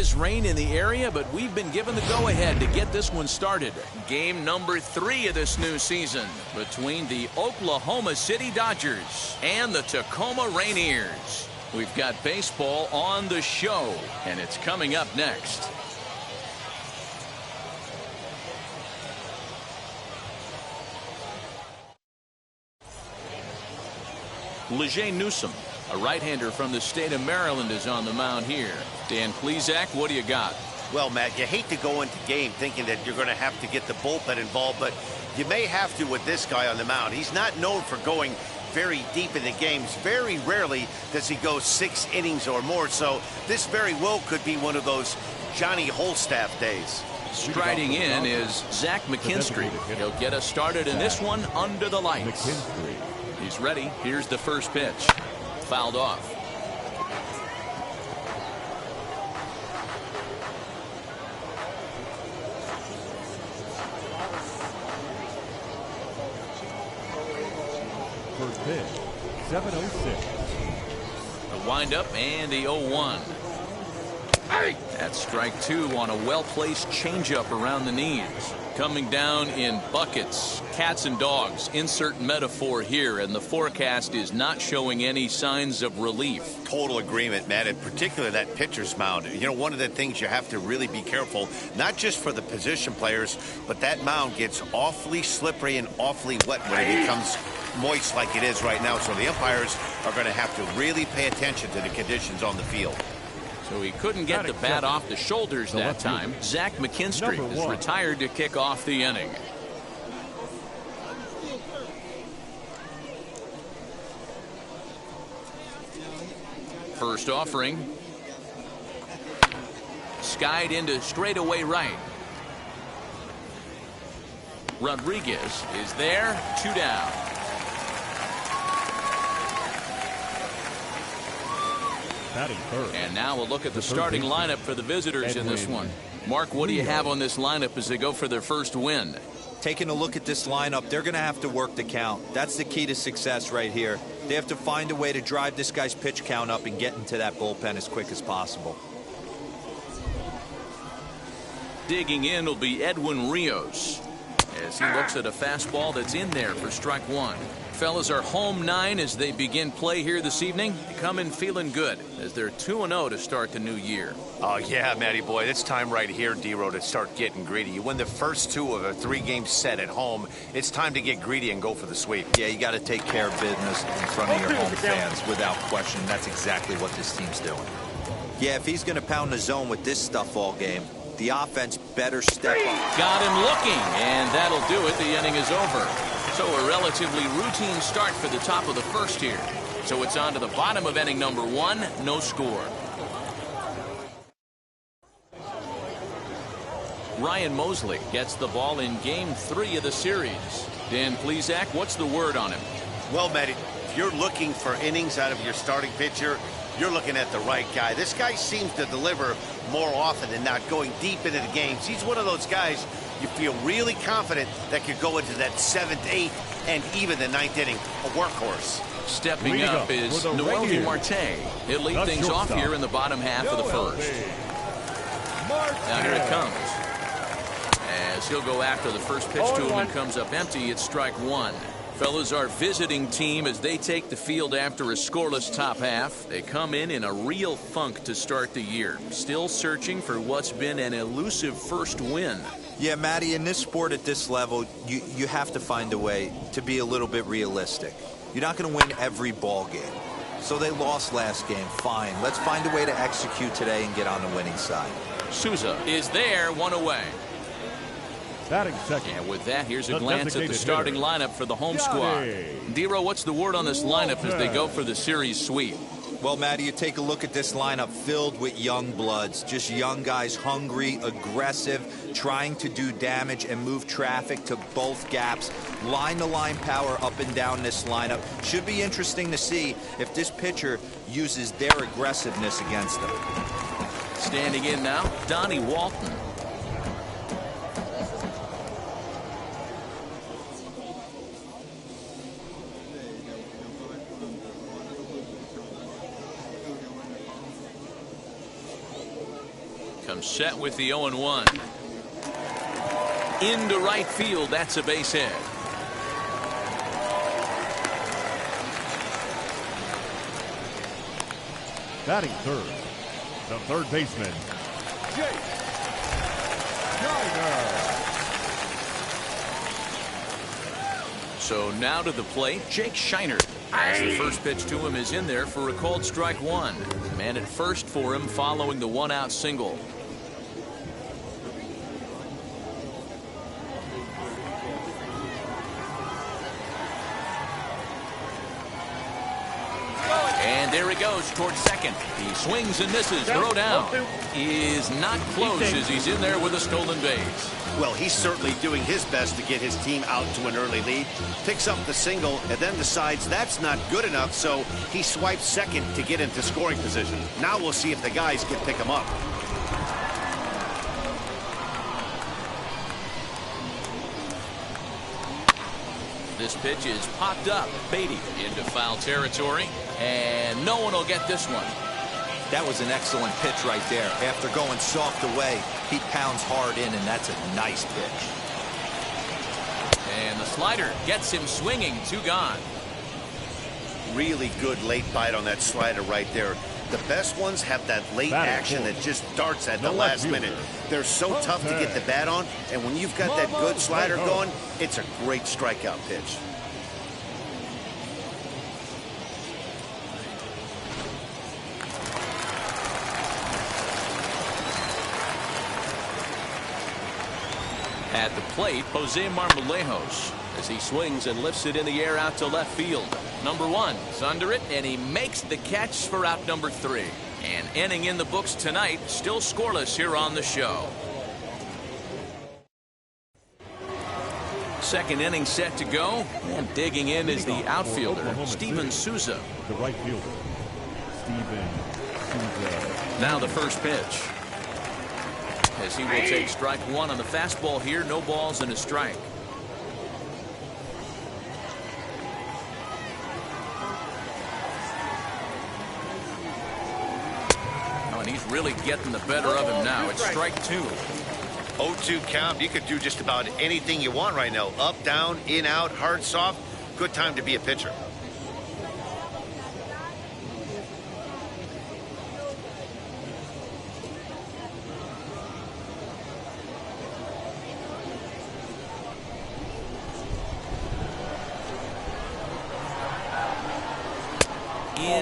is rain in the area, but we've been given the go-ahead to get this one started. Game number 3 of this new season between the Oklahoma City Dodgers and the Tacoma Rainiers. We've got baseball on the show, and it's coming up next. Leger Newsom, a right-hander from the state of Maryland, is on the mound here. Dan Plesac, what do you got? Well, Matt, you hate to go into game thinking that you're going to have to get the bullpen involved, but you may have to with this guy on the mound. He's not known for going very deep in the games. Very rarely does he go 6 innings or more, so this very well could be one of those Johnny Holstaff days. Striding in is Zach McKinstry. He'll get us started in this one under the lights. He's ready. Here's the first pitch. Fouled off. First pitch, 7:06. The windup and the 0-1. That's strike 2 on a well-placed changeup around the knees. Coming down in buckets, cats and dogs, insert metaphor here, and the forecast is not showing any signs of relief. Total agreement, Matt, in particular that pitcher's mound. You know, one of the things you have to really be careful, not just for the position players, but that mound gets awfully slippery and awfully wet when it becomes moist like it is right now. So the umpires are going to have to really pay attention to the conditions on the field. So he couldn't get the bat off the shoulders that time. Zach McKinstry is retired to kick off the inning. First offering. Skied into straightaway right. Rodriguez is there, 2 down. And now we'll look at the starting lineup for the visitors in this one. Mark, what do you have on this lineup as they go for their first win? Taking a look at this lineup, they're going to have to work the count. That's the key to success right here. They have to find a way to drive this guy's pitch count up and get into that bullpen as quick as possible. Digging in will be Edwin Rios as he looks at a fastball that's in there for strike 1. Fellas, are home 9 as they begin play here this evening. They come in feeling good as they're 2-0 to start the new year. Oh, yeah, Matty boy. It's time right here, D-Row, to start getting greedy. You win the first 2 of a 3-game set at home. It's time to get greedy and go for the sweep. Yeah, you got to take care of business in front of your home fans without question. That's exactly what this team's doing. Yeah, if he's going to pound the zone with this stuff all game, the offense better step up. Got him looking, and that'll do it. The inning is over. So a relatively routine start for the top of the first here. So it's on to the bottom of inning number 1, no score. Ryan Mosley gets the ball in game 3 of the series. Dan Plesac, what's the word on him? Well, Matt, if you're looking for innings out of your starting pitcher, you're looking at the right guy. This guy seems to deliver more often than not, going deep into the games. He's one of those guys you feel really confident that could go into that 7th, 8th, and even the 9th inning, a workhorse. Stepping up is Noel Marte. He'll lead things off here in the bottom half of the first. Now here it comes. As he'll go after the first pitch to him and comes up empty, it's strike 1. Fellas, our visiting team, as they take the field after a scoreless top half, they come in a real funk to start the year. Still searching for what's been an elusive first win. Yeah, Matty, in this sport at this level, you have to find a way to be a little bit realistic. You're not going to win every ball game. So they lost last game. Fine. Let's find a way to execute today and get on the winning side. Souza is there, 1 away. Batting second. And with that, here's a glance at the starting lineup for the home squad. D-Row, what's the word on this lineup as they go for the series sweep? Well, Matty, you take a look at this lineup filled with young bloods, just young guys, hungry, aggressive, trying to do damage and move traffic to both gaps. Line-to-line power up and down this lineup. Should be interesting to see if this pitcher uses their aggressiveness against them. Standing in now, Donnie Walton. comes set with the 0-1. Into right field. That's a base hit. Batting third, the third baseman, Jake Shiner. So now to the plate, Jake Shiner. As the first pitch to him is in there for a called strike one. Man at first for him following the one-out single. And there he goes towards second. He swings and misses. Throw down is not close as he's in there with a stolen base. Well, he's certainly doing his best to get his team out to an early lead. Picks up the single and then decides that's not good enough, so he swipes second to get into scoring position. Now we'll see if the guys can pick him up. This pitch is popped up. Beatty into foul territory, and no one will get this one. That was an excellent pitch right there. After going soft away, he pounds hard in, and that's a nice pitch. And the slider gets him swinging. 2 gone. Really good late bite on that slider right there. The best ones have that late action that just darts at the last minute. They're so tough to get the bat on, and when you've got that good slider going, it's a great strikeout pitch. At the plate, Jose Marmolejos, as he swings and lifts it in the air out to left field. Number 1 is under it, and he makes the catch for out number 3. And inning in the books tonight, still scoreless here on the show. Second inning set to go, and digging in is the outfielder, Steven Souza. The right fielder, Steven Souza. Now the first pitch. As he will take strike one on the fastball here. No balls and a strike. Oh, and he's really getting the better of him now. It's strike 2. 0-2 count. You could do just about anything you want right now. Up, down, in, out, hard, soft. Good time to be a pitcher.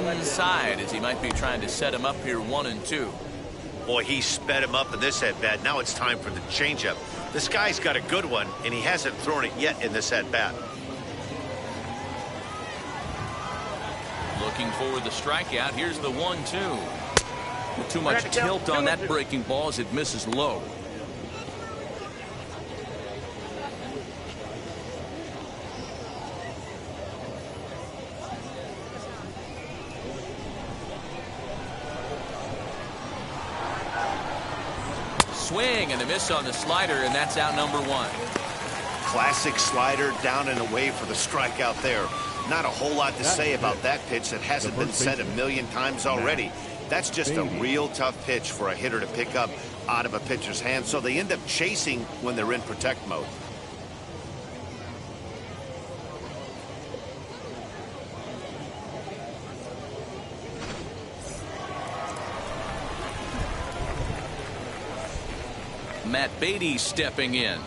Inside as he might be trying to set him up here 1-2. Boy, he sped him up in this at-bat. Now it's time for the changeup. This guy's got a good one, and he hasn't thrown it yet in this at-bat. Looking for the strikeout. Here's the 1-2. Too much tilt on that breaking ball as it misses low. Swing and a miss on the slider, and that's out number 1. Classic slider down and away for the strikeout there. Not a whole lot to say about that pitch that hasn't been said a million times already. That's just a real tough pitch for a hitter to pick up out of a pitcher's hand, so they end up chasing when they're in protect mode. Matt Beatty stepping in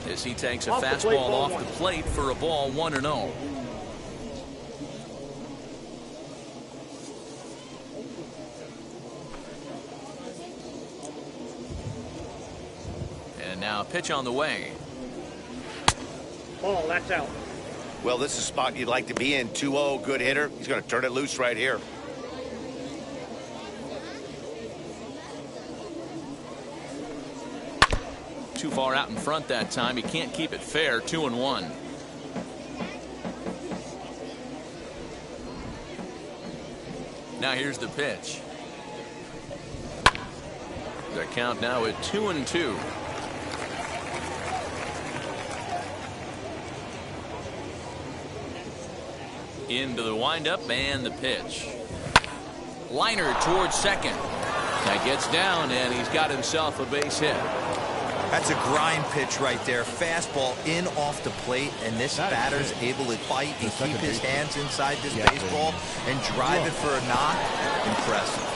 as he takes a fastball off the plate for a ball 1-0. And now a pitch on the way. Ball, that's out. Well, this is a spot you'd like to be in. 2-0, good hitter. He's going to turn it loose right here. Too far out in front that time. He can't keep it fair. 2-1. Now here's the pitch. Their count now at 2-2. Into the windup and the pitch. Liner towards second. That gets down, and he's got himself a base hit. That's a grind pitch right there. Fastball in off the plate, and this batter's able to fight and keep his hands inside this baseball and drive it for a knock. Impressive.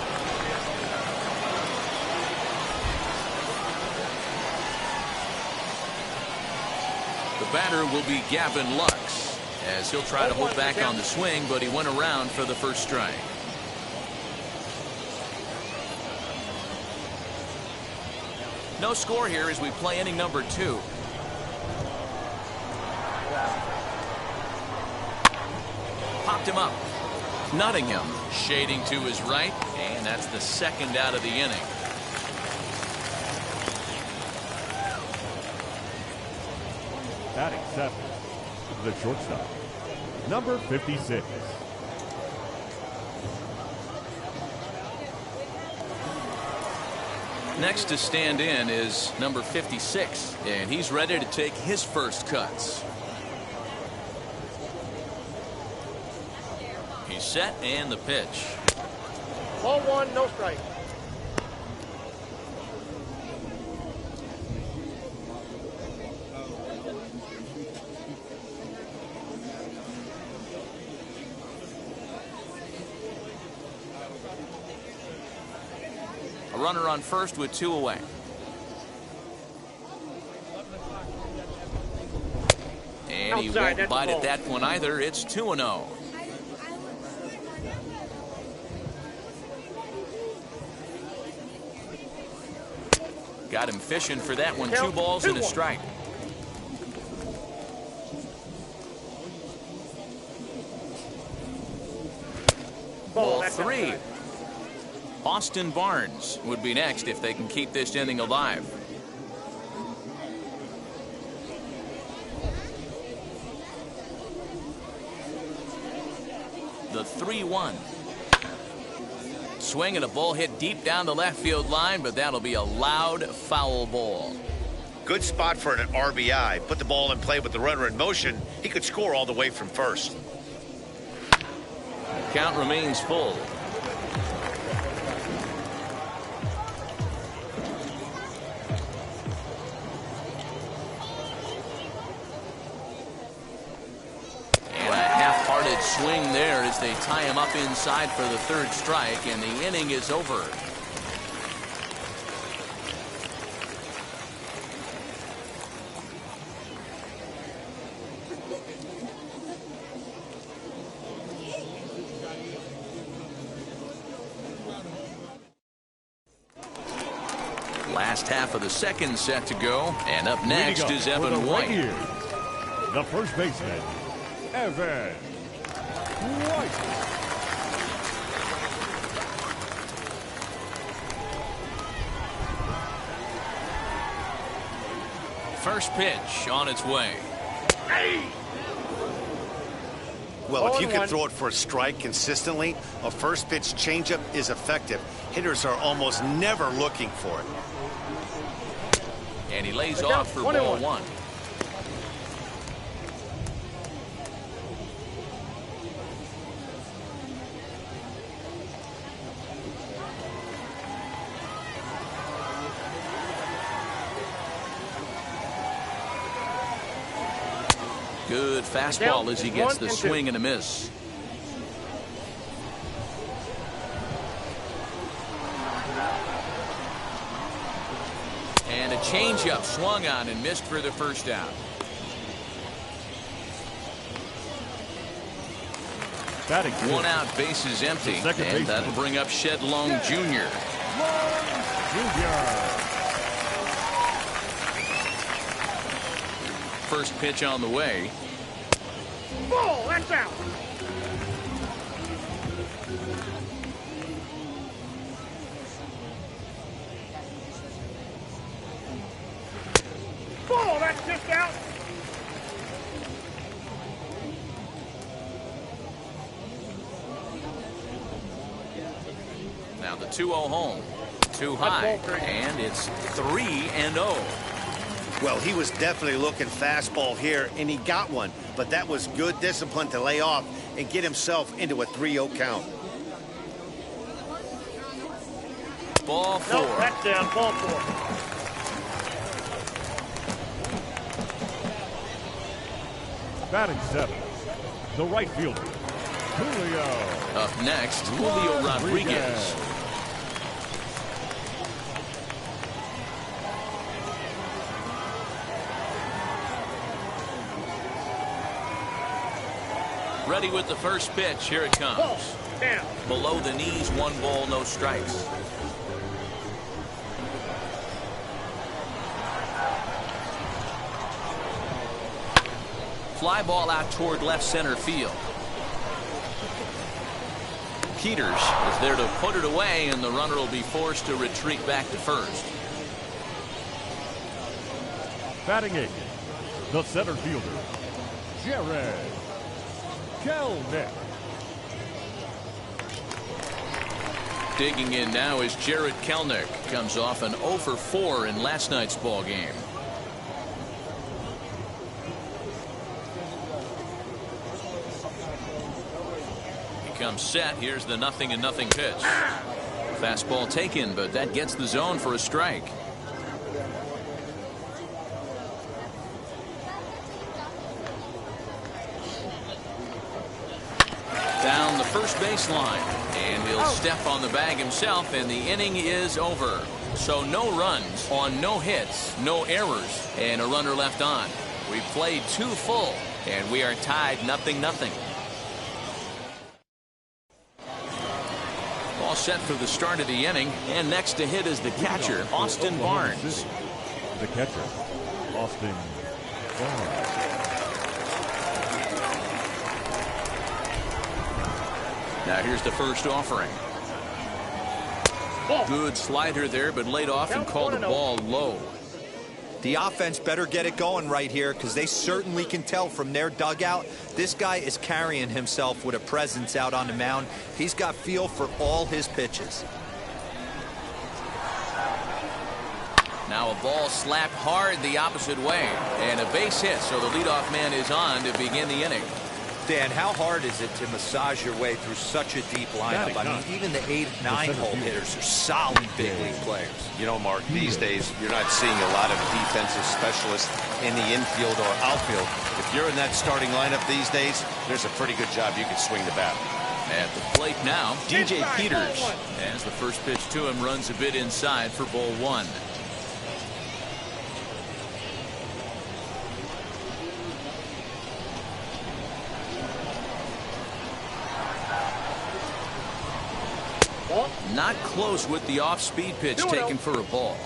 The batter will be Gavin Lux, as he'll try to hold back on the swing, but he went around for the first strike. No score here as we play inning number 2. Popped him up. Nottingham shading to his right, and that's the second out of the inning. Batting 7, the shortstop, number 56. Next to stand in is number 56, and he's ready to take his first cuts. He's set, and the pitch. Ball 1, no strike. A runner on first with 2 away. And he won't bite at that one either. It's 2-0. Got him fishing for that one. 2 balls and a strike. Ball 3. Austin Barnes would be next if they can keep this inning alive. The 3-1. Swing and a ball hit deep down the left field line, but that'll be a loud foul ball. Good spot for an RBI. Put the ball in play with the runner in motion. He could score all the way from first. Count remains full. Swing there as they tie him up inside for the 3rd strike, and the inning is over. Last half of the 2nd set to go, and up next is Evan White. The first baseman, Evan White. First pitch on its way. Well, if you can throw it for a strike consistently, a first pitch changeup is effective. Hitters are almost never looking for it. And he lays off for ball 1. Good fastball as he gets the swing and a miss. And a changeup swung on and missed for the first out. One out, bases empty, and that'll bring up Shed Long Jr. First pitch on the way. Ball, that's out. Ball, that's just out. Now the 2-0 home. Too high, and it's 3-0. Well, he was definitely looking fastball here, and he got one. But that was good discipline to lay off and get himself into a 3-0 count. Ball 4. No, that's down. Ball 4. Batting 7, the right fielder, Julio. Up next, Julio Rodriguez. Ready with the first pitch. Here it comes. Ball. Down. Below the knees, 1 ball, no strikes. Fly ball out toward left center field. Peters is there to put it away, and the runner will be forced to retreat back to first. Batting 8, the center fielder, Jared Kelnick. Digging in now is Jared Kelnick. Comes off an 0 for 4 in last night's ball game. He comes set. Here's the 0-0 pitch. Fastball taken, but that gets the zone for a strike. Down the first baseline, and he'll step on the bag himself, and the inning is over. So no runs on no hits, no errors, and a runner left on. We played 2 full, and we are tied 0-0. All set for the start of the inning, and next to hit is the catcher, Austin Barnes. The catcher, Austin Barnes. Now here's the first offering. Good slider there, but laid off and called the ball low. The offense better get it going right here, because they certainly can tell from their dugout this guy is carrying himself with a presence out on the mound. He's got feel for all his pitches. Now a ball slapped hard the opposite way, and a base hit, so the leadoff man is on to begin the inning. Dan, how hard is it to massage your way through such a deep lineup? I mean, even the 8, 9-hole hitters are solid big league players. You know, Mark, these days you're not seeing a lot of defensive specialists in the infield or outfield. If you're in that starting lineup these days, there's a pretty good job you can swing the bat. At the plate now, DJ Peters, as the first pitch to him runs a bit inside for ball 1. Not close with the off-speed pitch taken for a ball.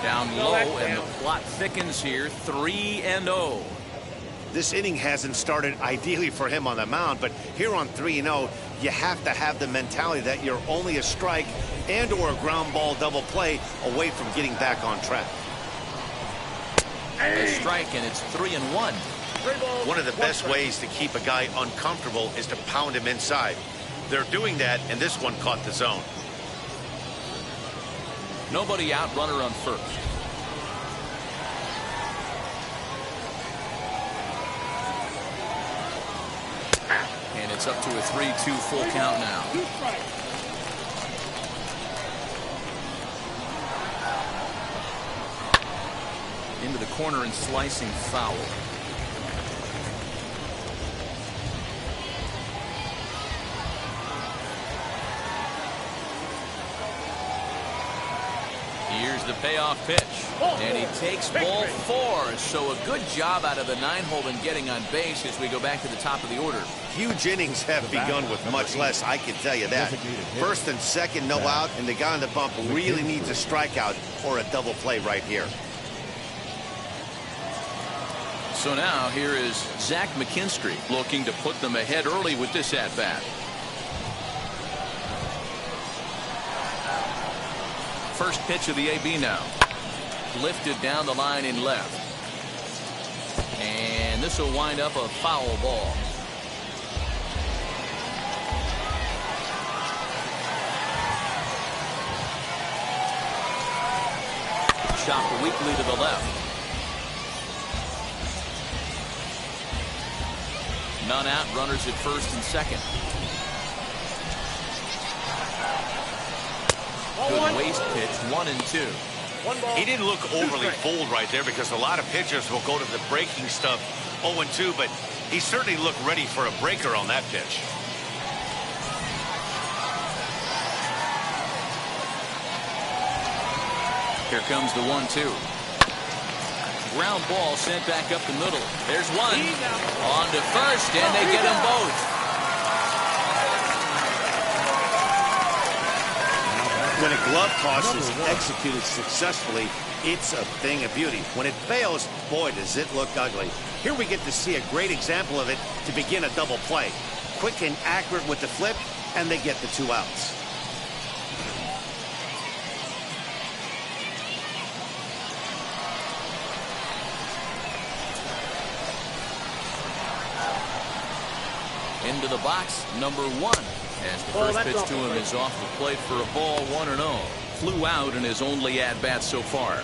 Down low, and the plot thickens here. 3-0. This inning hasn't started ideally for him on the mound, but here on 3-0, you have to have the mentality that you're only a strike and or a ground ball double play away from getting back on track. A strike, and it's 3-1. One of the best ways to keep a guy uncomfortable is to pound him inside. They're doing that, and this one caught the zone. Nobody out, runner on first. And it's up to a 3-2 full count now. Into the corner and slicing foul. Here's the payoff pitch, and he takes ball 4. So a good job out of the 9-hole in getting on base as we go back to the top of the order. Huge innings have begun with much less, I can tell you that. First and second, no out, and the guy on the bump really needs a strikeout or a double play right here. So now here is Zach McKinstry looking to put them ahead early with this at-bat. First pitch of the AB now. Lifted down the line in left. And this will wind up a foul ball. Chopped weakly to the left. None out, runners at first and second. Good waste pitch, 1-2. He didn't look overly fooled right there because a lot of pitchers will go to the breaking stuff 0-2, but he certainly looked ready for a breaker on that pitch. Here comes the 1-2. Ground ball sent back up the middle. There's one. On to first, and they get them both. When a glove toss is executed successfully, it's a thing of beauty. When it fails, boy, does it look ugly. Here we get to see a great example of it to begin a double play. Quick and accurate with the flip, and they get the 2 outs. Into the box, number 1. As the first pitch to him is off the plate for a ball, 1-0. Flew out in his only at-bat so far.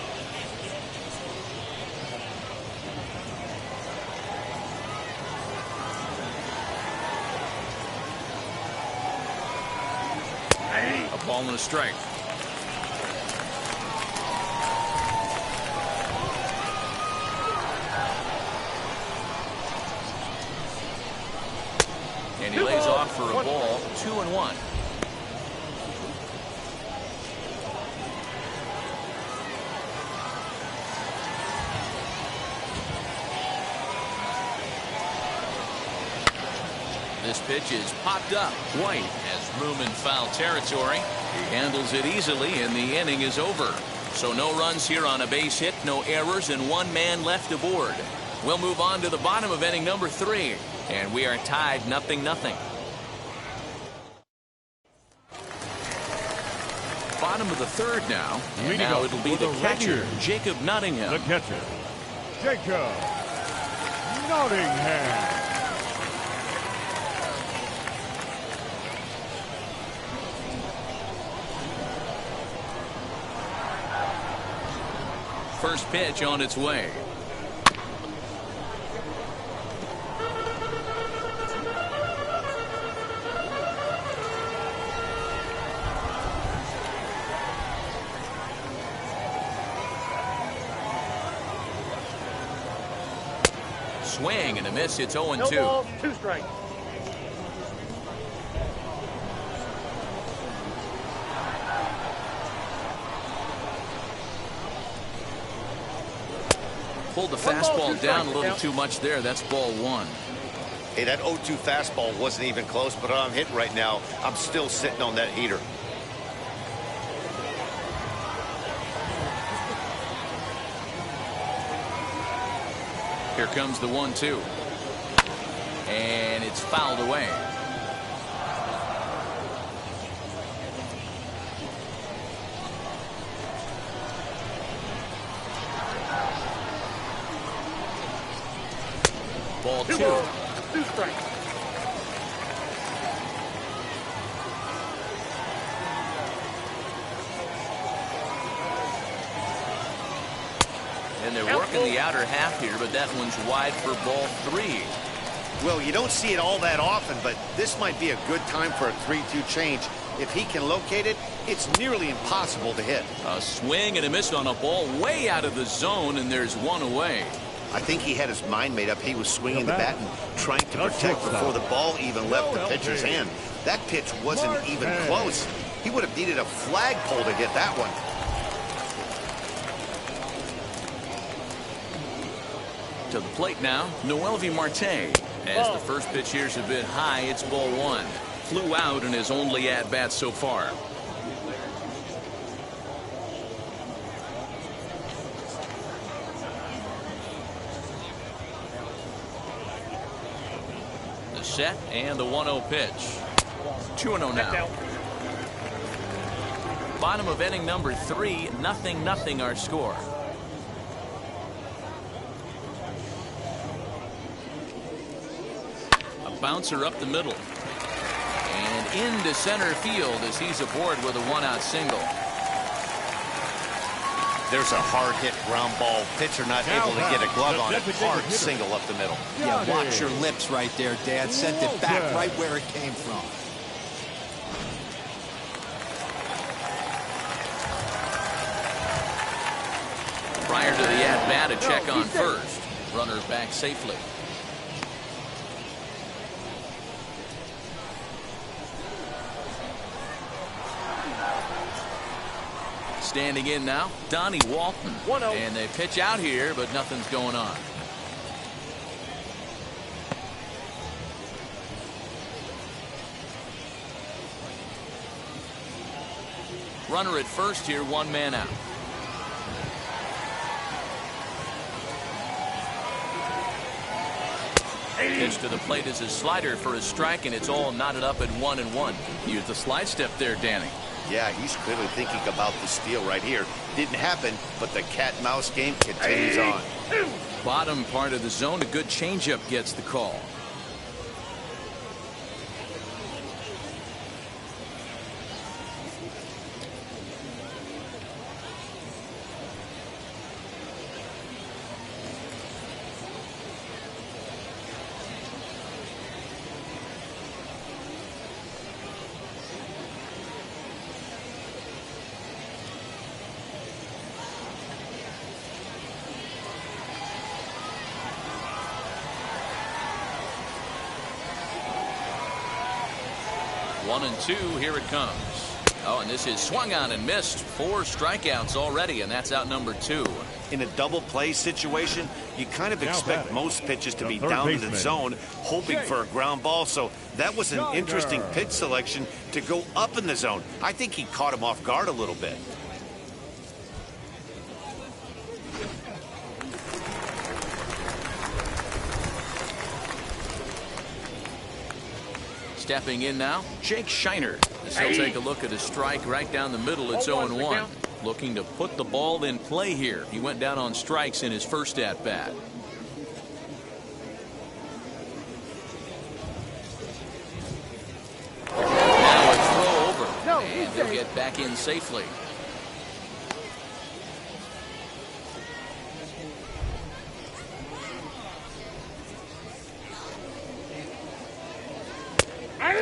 A ball and a strike. And he lays off for a ball, 2-1. This pitch is popped up. White has room in foul territory. He handles it easily, and the inning is over. So no runs here on a base hit, no errors, and 1 man left aboard. We'll move on to the bottom of inning number 3. And we are tied 0-0. Bottom of the 3rd now. And now it'll be the catcher, Jacob Nottingham. The catcher, Jacob Nottingham. First pitch on its way. Swing and a miss. It's 0-2. No balls, 2 strikes. Pulled the fastball down a little too much there. That's ball 1. Hey, that 0-2 fastball wasn't even close, but I'm hitting right now. I'm still sitting on that heater. Here comes the 1-2. And it's fouled away. Ball 2. 2 strikes. And they're working the outer half here, but that one's wide for ball 3. Well, you don't see it all that often, but this might be a good time for a 3-2 change. If he can locate it, it's nearly impossible to hit. A swing and a miss on a ball way out of the zone, and there's 1 away. I think he had his mind made up. He was swinging the bat and trying to protect before the ball even left the pitcher's hand. That pitch wasn't even close. He would have needed a flagpole to hit that one. To the plate now, Noelvi Marte. As the first pitch here's a bit high, it's ball 1. Flew out in his only at-bat so far. The set and the 1-0 pitch. 2-0 now. Bottom of inning number 3, 0-0 our score. Bouncer up the middle and into center field as he's aboard with a 1-out single. There's a hard hit ground ball. Pitcher not able to get a glove on it. Hard single up the middle. Yeah, watch your lips right there, Dan. Sent it back right where it came from. Prior to the at-bat, a check on first. Runner back safely. Standing in now, Donnie Walton. And they pitch out here, but nothing's going on. Runner at first here, one man out. Pitch to the plate is a slider for a strike, and it's all knotted up at 1-1. Use the slide step there, Danny. Yeah, he's clearly thinking about the steal right here. Didn't happen, but the cat-mouse game continues on. Bottom part of the zone, a good changeup gets the call. One and two, here it comes. Oh, and this is swung on and missed. 4 strikeouts already, and that's out number 2. In a double play situation, you kind of expect most pitches to be down in the zone, hoping for a ground ball. So that was an interesting pitch selection to go up in the zone. I think he caught him off guard a little bit. Stepping in now, Jake Shiner. As he'll take a look at a strike right down the middle. It's 0-1. Looking to put the ball in play here. He went down on strikes in his first at-bat. Now a throw over, and they'll get back in safely.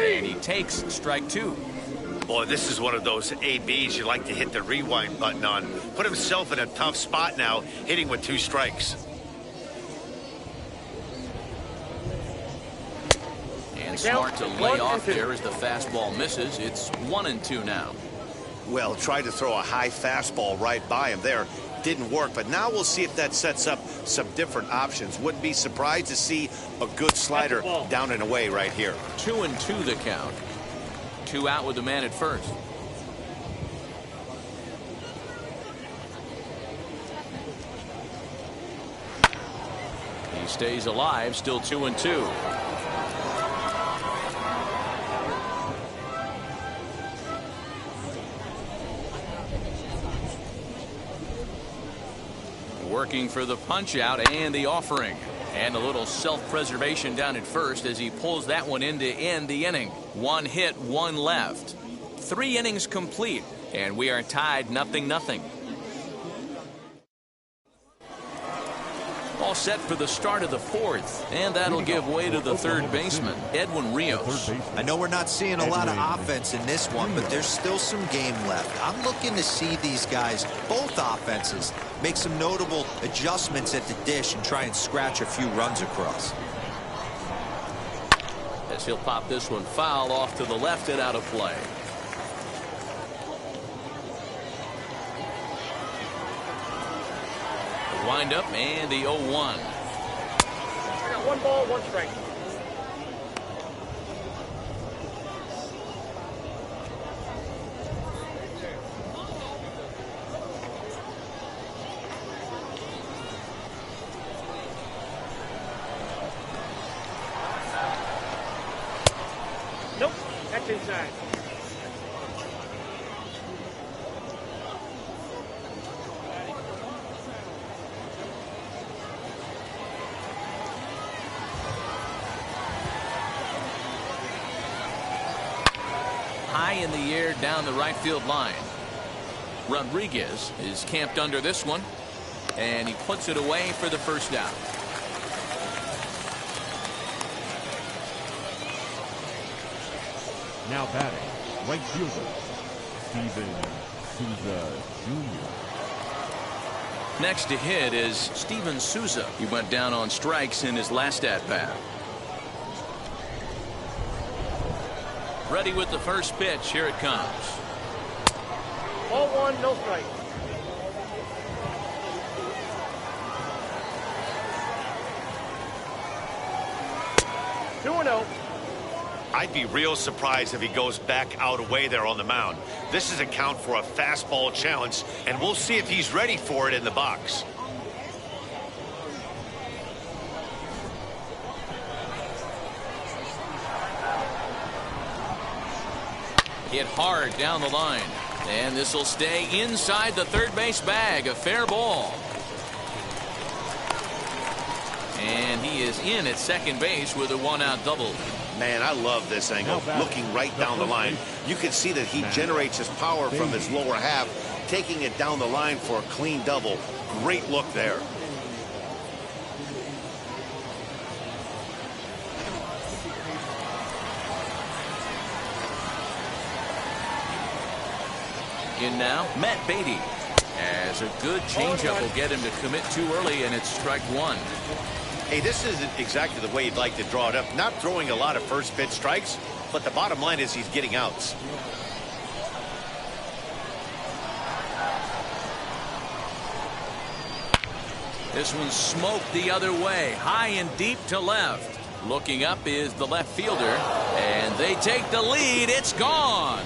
And he takes strike 2. Boy, this is one of those ABs you like to hit the rewind button on. Put himself in a tough spot now, hitting with 2 strikes. And smart to lay off there as the fastball misses. It's 1-2 now. Well, tried to throw a high fastball right by him there. Didn't work, but now we'll see if that sets up some different options. Wouldn't be surprised to see a good slider down and away right here. 2-2 the count. 2 out with the man at first. He stays alive, still 2-2. Working for the punch out and the offering. And a little self-preservation down at first as he pulls that one in to end the inning. 1 hit, 1 left. 3 innings complete, and we are tied 0-0. All set for the start of the 4th, and that'll give way to the third baseman, Edwin Rios. I know we're not seeing a lot of offense in this one, but there's still some game left. I'm looking to see these guys, both offenses, make some notable adjustments at the dish and try and scratch a few runs across. As he'll pop this one foul off to the left and out of play. The windup and the 0-1. I got 1 ball, 1 strike. Nope, that's inside. High in the air down the right field line. Rodriguez is camped under this one, and he puts it away for the first down. Now batting, right fielder, Steven Souza Jr. Next to hit is Steven Souza. He went down on strikes in his last at-bat. Ready with the first pitch. Here it comes. Ball one, no strike. Two and oh. I'd be real surprised if he goes back out away there on the mound. This is a count for a fastball challenge, and we'll see if he's ready for it in the box. Hit hard down the line, and this will stay inside the third base bag. A fair ball. And he is in at second base with a one-out double. Man, I love this angle. Looking right down the line, you can see that he generates his power from his lower half, taking it down the line for a clean double. Great look there. In now, Matt Beatty. As a good changeup will get him to commit too early, and it's strike one. Hey, this isn't exactly the way you'd like to draw it up. Not throwing a lot of first pitch strikes, but the bottom line is he's getting outs. This one's smoked the other way, high and deep to left. Looking up is the left fielder, and they take the lead. It's gone.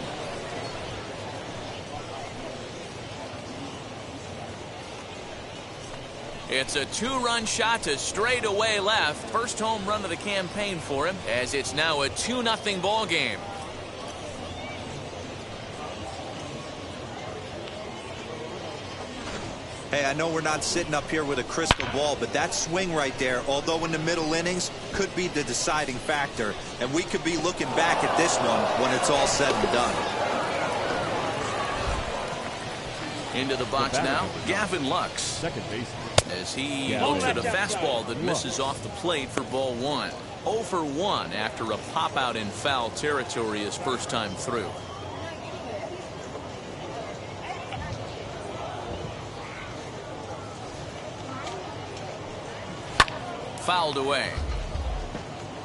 It's a two-run shot to straightaway left. First home run of the campaign for him, as it's now a 2-0 ball game. Hey, I know we're not sitting up here with a crystal ball, but that swing right there, although in the middle innings, could be the deciding factor. And we could be looking back at this one when it's all said and done. Into the box now, Gavin Lux. Second baseman. As he looks at a fastball that misses off the plate for ball one. 0 for 1 after a pop out in foul territory his first time through. Fouled away.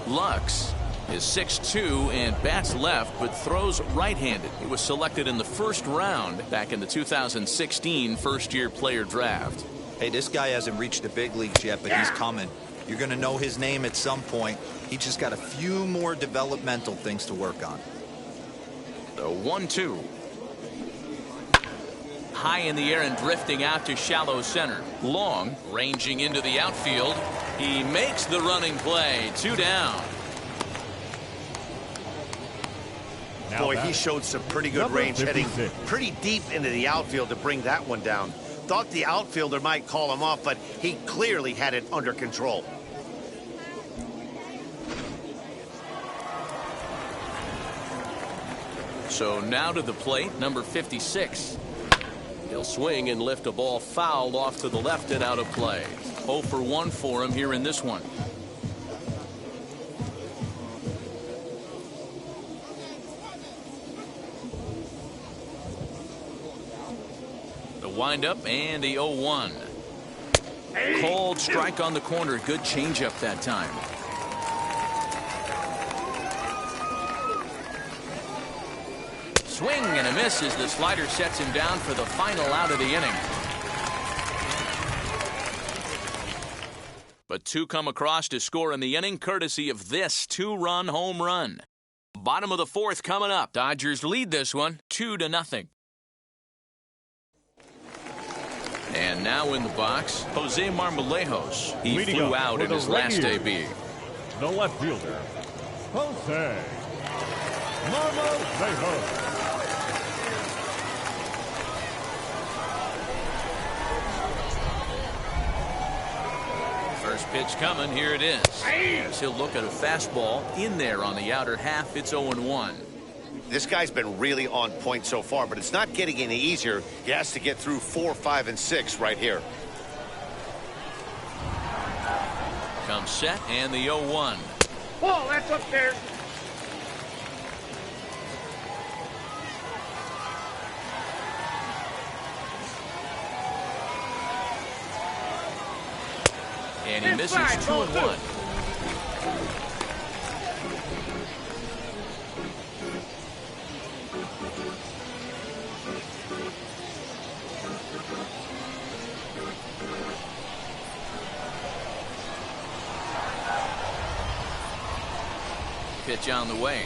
Lux is 6'2" and bats left, but throws right-handed. He was selected in the first round back in the 2016 first-year player draft. Hey, this guy hasn't reached the big leagues yet, but he's coming. You're going to know his name at some point. He just got a few more developmental things to work on. The 1-2. High in the air and drifting out to shallow center. Long, ranging into the outfield. He makes the running play. 2 down. Boy, he showed some pretty good range, heading pretty deep into the outfield to bring that one down. Thought the outfielder might call him off, but he clearly had it under control. So now to the plate, number 56. He'll swing and lift a ball fouled off to the left and out of play. 0 for 1 for him here in this one. The windup and the 0-1. Cold strike on the corner. Good changeup that time. Swing and a miss as the slider sets him down for the final out of the inning. But 2 come across to score in the inning, courtesy of this 2-run home run. Bottom of the 4th coming up. Dodgers lead this one 2-0. And now in the box, Jose Marmolejos. He flew out in his last AB. The left fielder, Jose Marmolejos. First pitch coming. Here it is. As he'll look at a fastball in there on the outer half. It's 0-1. This guy's been really on point so far, but it's not getting any easier. He has to get through 4, 5, and 6 right here. Comes set and the 0-1. Whoa, that's upstairs. And he misses 2-1. Pitch on the way.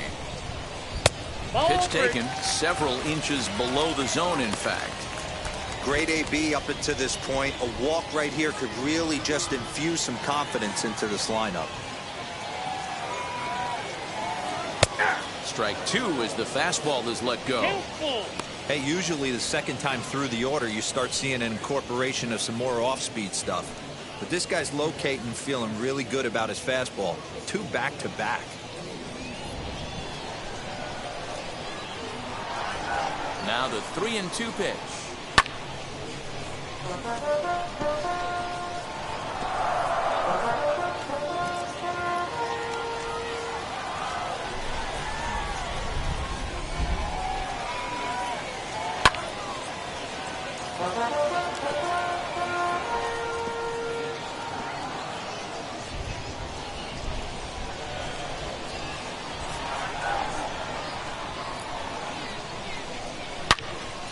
Pitch taken several inches below the zone, in fact. Great AB up until this point. A walk right here could really just infuse some confidence into this lineup. Strike 2 as the fastball is let go. Hey, usually the second time through the order, you start seeing an incorporation of some more off-speed stuff. But this guy's locating, feeling really good about his fastball. 2 back-to-back. Now the 3-2 pitch.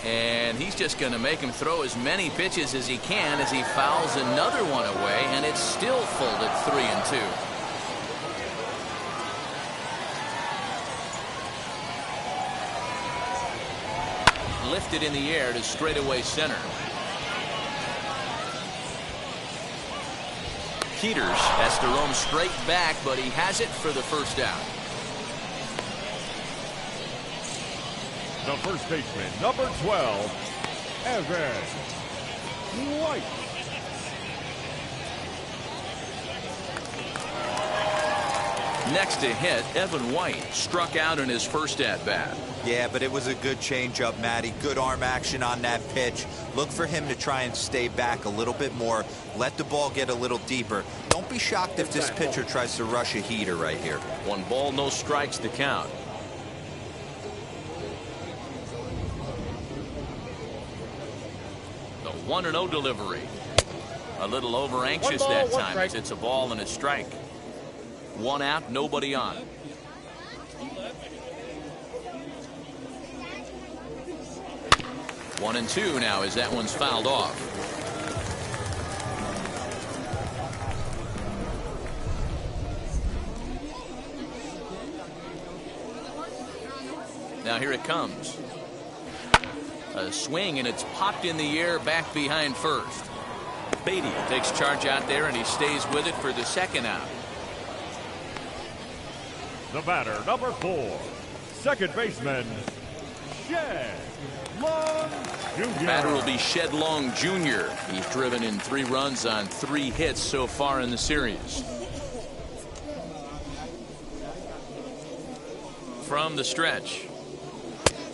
And he's just going to make him throw as many pitches as he can as he fouls another one away, and it's still full at 3-2. Lifted in the air to straightaway center. Peters has to roam straight back, but he has it for the first out. The first baseman, number 12, Evan White. Next to hit, Evan White struck out in his first at-bat. Yeah, but it was a good changeup, Matty. Good arm action on that pitch. Look for him to try and stay back a little bit more. Let the ball get a little deeper. Don't be shocked if this pitcher tries to rush a heater right here. 1 ball, no strikes to count. The 1-0 delivery. A little over anxious that time as it's a ball and a strike. 1 out, nobody on. One and 2 now as that one's fouled off. Now here it comes. A swing and it's popped in the air back behind first. Beatty takes charge out there and he stays with it for the second out. The batter, number 4, second baseman, Shed Long Jr. Batter will be Shed Long Jr. He's driven in 3 runs on 3 hits so far in the series. From the stretch.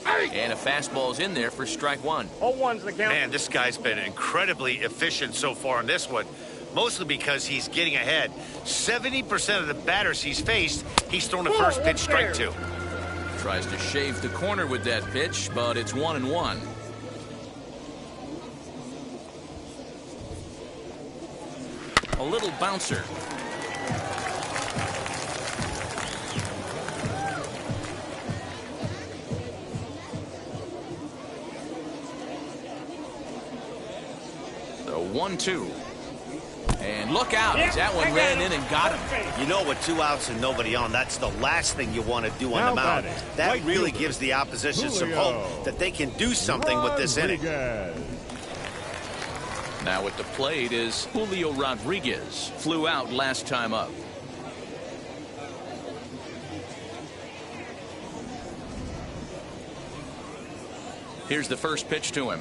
And a fastball's in there for strike 1. 0-1's the count. Man, this guy's been incredibly efficient so far in this one. Mostly because he's getting ahead. 70% of the batters he's faced, he's thrown the first pitch strike 2. Tries to shave the corner with that pitch, but it's 1-1. A little bouncer. The 1-2. And look out as that one ran in and got him. You know, with 2 outs and nobody on, that's the last thing you want to do on the mound. That really gives the opposition some hope that they can do something with this inning. Now at the plate is Julio Rodriguez. Flew out last time up. Here's the first pitch to him.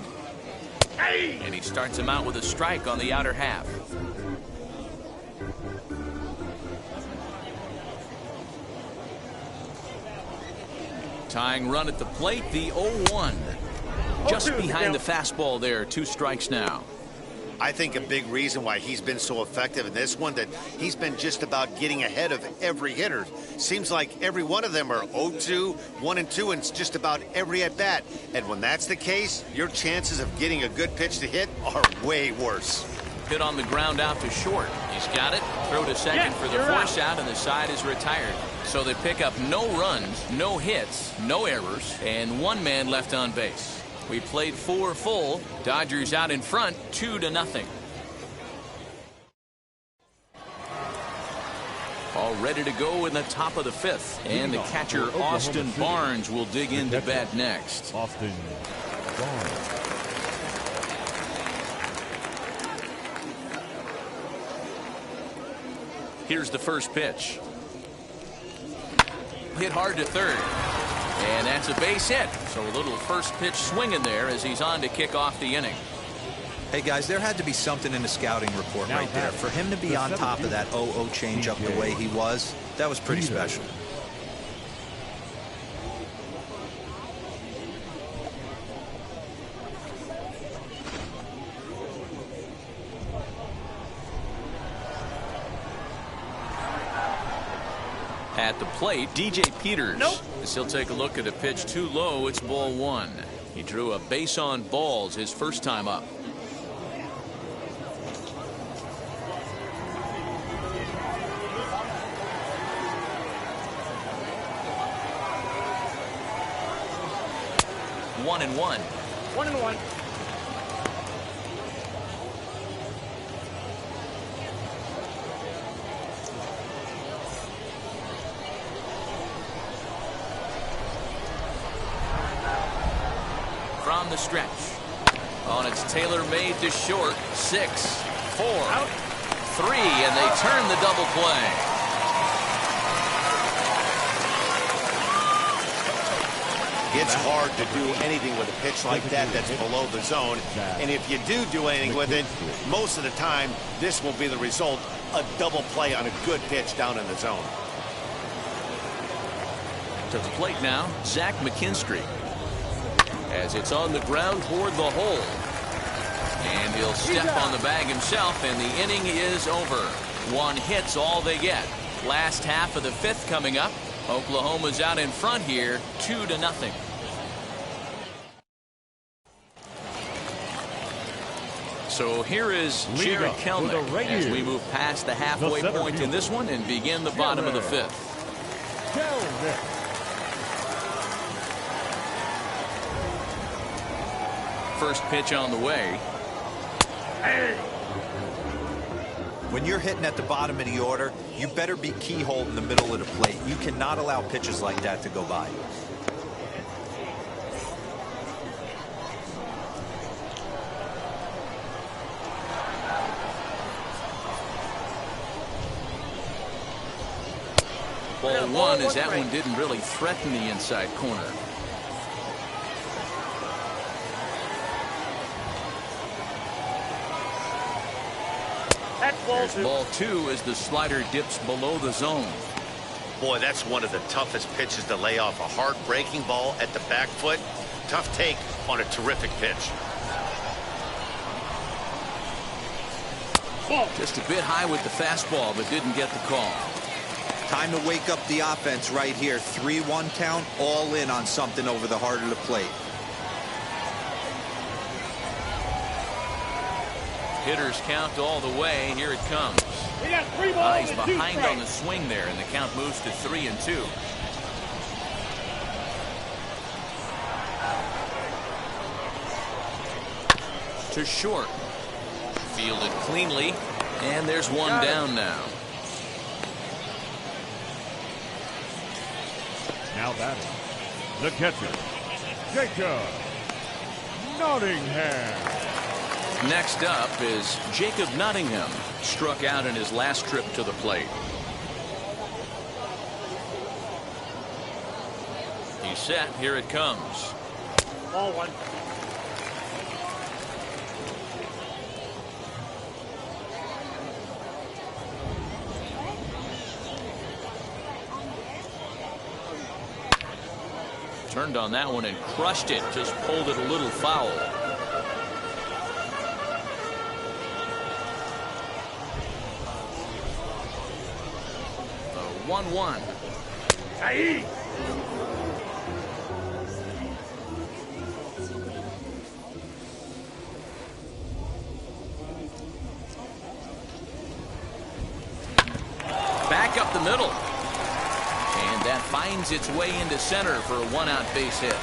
And he starts him out with a strike on the outer half. Tying run at the plate, the 0-1. Just behind the fastball there, 2 strikes now. I think a big reason why he's been so effective in this one, that he's been just about getting ahead of every hitter. Seems like every one of them are 0-2, 1-2, and it's just about every at-bat. And when that's the case, your chances of getting a good pitch to hit are way worse. Hit on the ground out to short. He's got it. Throw to second for the force out, and the side is retired. So they pick up no runs, no hits, no errors, and 1 man left on base. We played 4 full. Dodgers out in front, 2-0. All ready to go in the top of the 5th. And the catcher, Austin Barnes, will dig into bat next. Austin Barnes. Here's the first pitch. Hit hard to third. And that's a base hit. So a little first pitch swing in there as he's on to kick off the inning. Hey, guys, there had to be something in the scouting report right there. For him to be on top of that 0-0 changeup the way he was, that was pretty special. At the plate, DJ Peters. As he'll take a look at a pitch too low, it's ball 1. He drew a base on balls his first time up. One and one. 1-1. From the stretch. Oh, and it's tailor-made to short. 6, 4, out, 3, and they turn the double play. It's hard to do anything with a pitch like that that's below the zone. And if you do anything with it, most of the time, this will be the result, a double play on a good pitch down in the zone. To the plate now, Zach McKinstry. As it's on the ground toward the hole. And he'll step on the bag himself, and the inning is over. 1 hit's all they get. Last half of the 5th coming up. Oklahoma's out in front here, 2-0. So here is Jared Kelnick as we move past the halfway point in this one and begin the bottom of the 5th. First pitch on the way. When you're hitting at the bottom of the order, you better be keyhole in the middle of the plate. You cannot allow pitches like that to go by. Ball 1 as that one didn't really threaten the inside corner. Here's ball 2 as the slider dips below the zone. Boy, that's one of the toughest pitches to lay off. A hard breaking ball at the back foot. Tough take on a terrific pitch. Just a bit high with the fastball, but didn't get the call. Time to wake up the offense right here. 3-1 count, all in on something over the heart of the plate. Hitters count all the way. Here it comes. We got 3 balls He's and 2 behind strikes. on the swing there, and the count moves to 3-2. To short. Fielded cleanly, and there's one down now. Now batting, the catcher, Jacob Nottingham. Next up is Jacob Nottingham, struck out in his last trip to the plate. He's set. Here it comes. Ball 1. Turned on that one and crushed it. Just pulled it a little foul. 1-1. Ahí. Back up the middle. And that finds its way into center for a one-out base hit.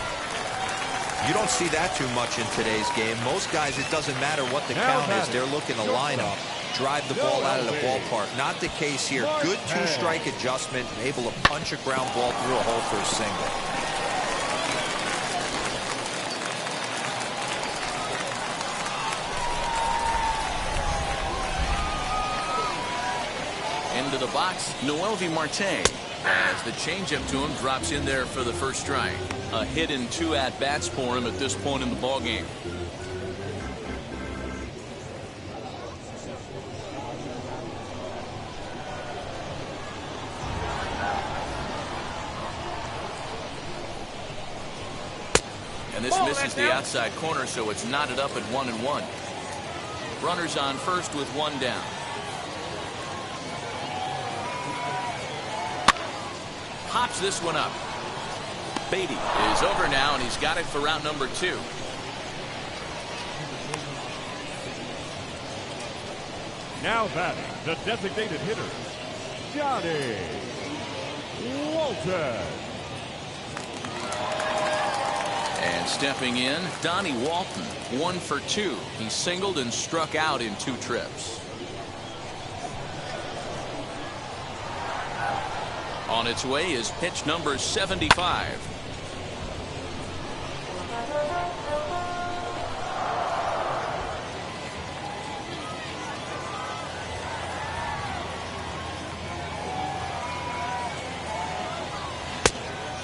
You don't see that too much in today's game. Most guys, it doesn't matter what the count is. They're looking to line up, drive the ball out of the ballpark. Not the case here. Good two-strike adjustment, able to punch a ground ball through a hole for a single. Into the box, Noelvi Marte, as the changeup to him drops in there for the first strike. A hit and 2 at-bats for him at this point in the ballgame. And this misses the outside corner, so it's knotted up at 1-1. Runners on first with one down. Pops this one up. Beatty is over now, and he's got it for round number 2. Now batting, the designated hitter, Johnny Walton. And stepping in, Donnie Walton, 1 for 2. He singled and struck out in 2 trips. On its way is pitch number 75.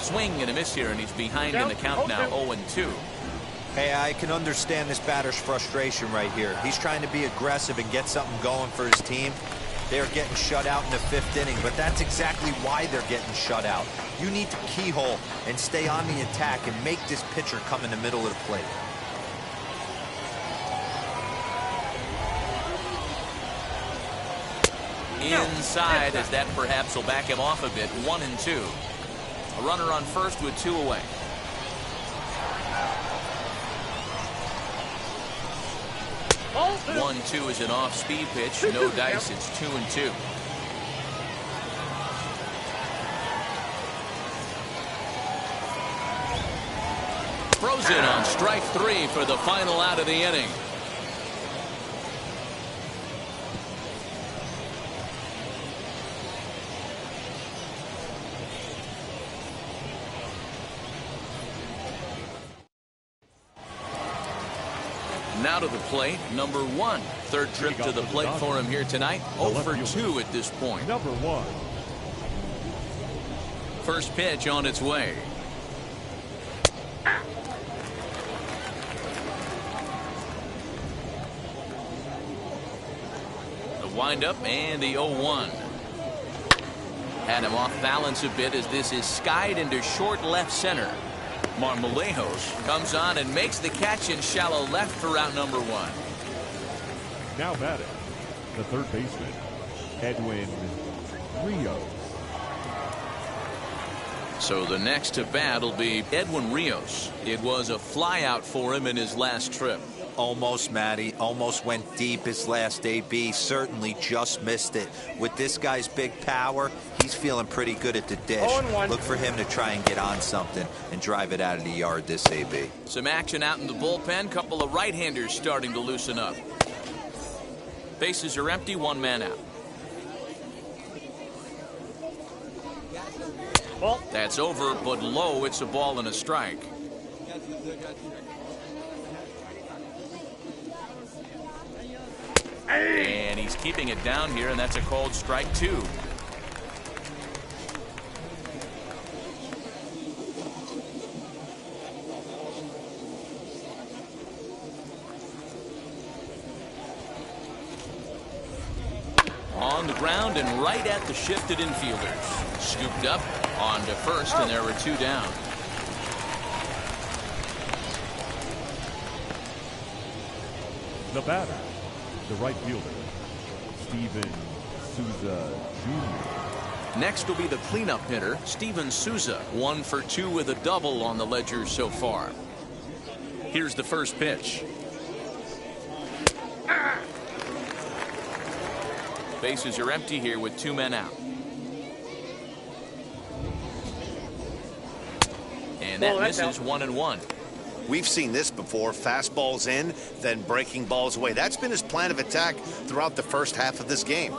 Swing and a miss here, and he's behind in the count now, 0-2. Hey, I can understand this batter's frustration right here. He's trying to be aggressive and get something going for his team. They're getting shut out in the 5th inning, but that's exactly why they're getting shut out. You need to keyhole and stay on the attack and make this pitcher come in the middle of the plate. Inside, as that perhaps will back him off a bit. 1-2. A runner on first with 2 away. Oh, 1-2 is an off-speed pitch. No dice. It's 2-2. Throws it on strike 3 for the final out of the inning. Now to the plate, number 1. Third trip to the plate for him here tonight. 0 for 2 at this point. Number 1. First pitch on its way. The windup and the 0-1. Had him off balance a bit as this is skied into short left center. Marmolejos comes on and makes the catch in shallow left for out number 1. Now batting, the third baseman, Edwin Rios. So the next to bat will be Edwin Rios. It was a flyout for him in his last trip. Almost, Matty. Almost went deep his last AB. Certainly just missed it. With this guy's big power, he's feeling pretty good at the dish. 0-1. Look for him to try and get on something and drive it out of the yard this AB. Some action out in the bullpen. Couple of right-handers starting to loosen up. Bases are empty. 1 man out. Ball. That's over, but low. It's a ball and a strike. And he's keeping it down here, and that's a called strike 2. On the ground and right at the shifted infielders. Scooped up on to first, and there were 2 down. The batter, the right fielder, Steven Souza Jr. Next will be the cleanup hitter, Steven Souza. 1 for 2 with a double on the ledger so far. Here's the first pitch. Bases are empty here with 2 men out. And that misses 1-1. We've seen this before. Fastballs in, then breaking balls away. That's been his plan of attack throughout the first half of this game.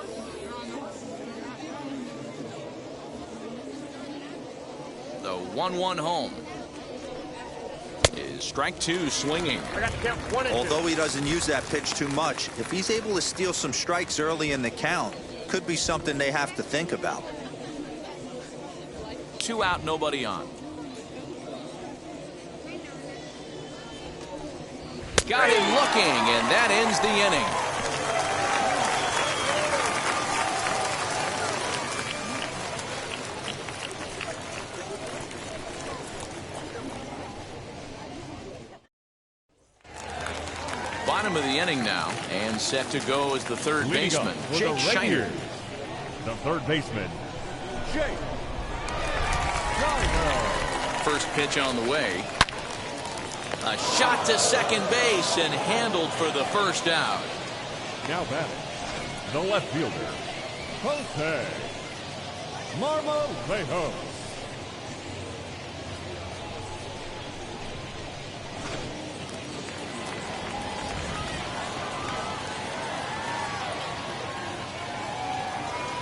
The 1-1 home is strike 2 swinging. Although he doesn't use that pitch too much, if he's able to steal some strikes early in the count, could be something they have to think about. 2 out, nobody on. Got him looking, and that ends the inning. Bottom of the inning now, and set to go as the third baseman, Jake Shiner. The third baseman, Jake. First pitch on the way. A shot to second base and handled for the first out. Now batting, the left fielder, Jose Marmolejos.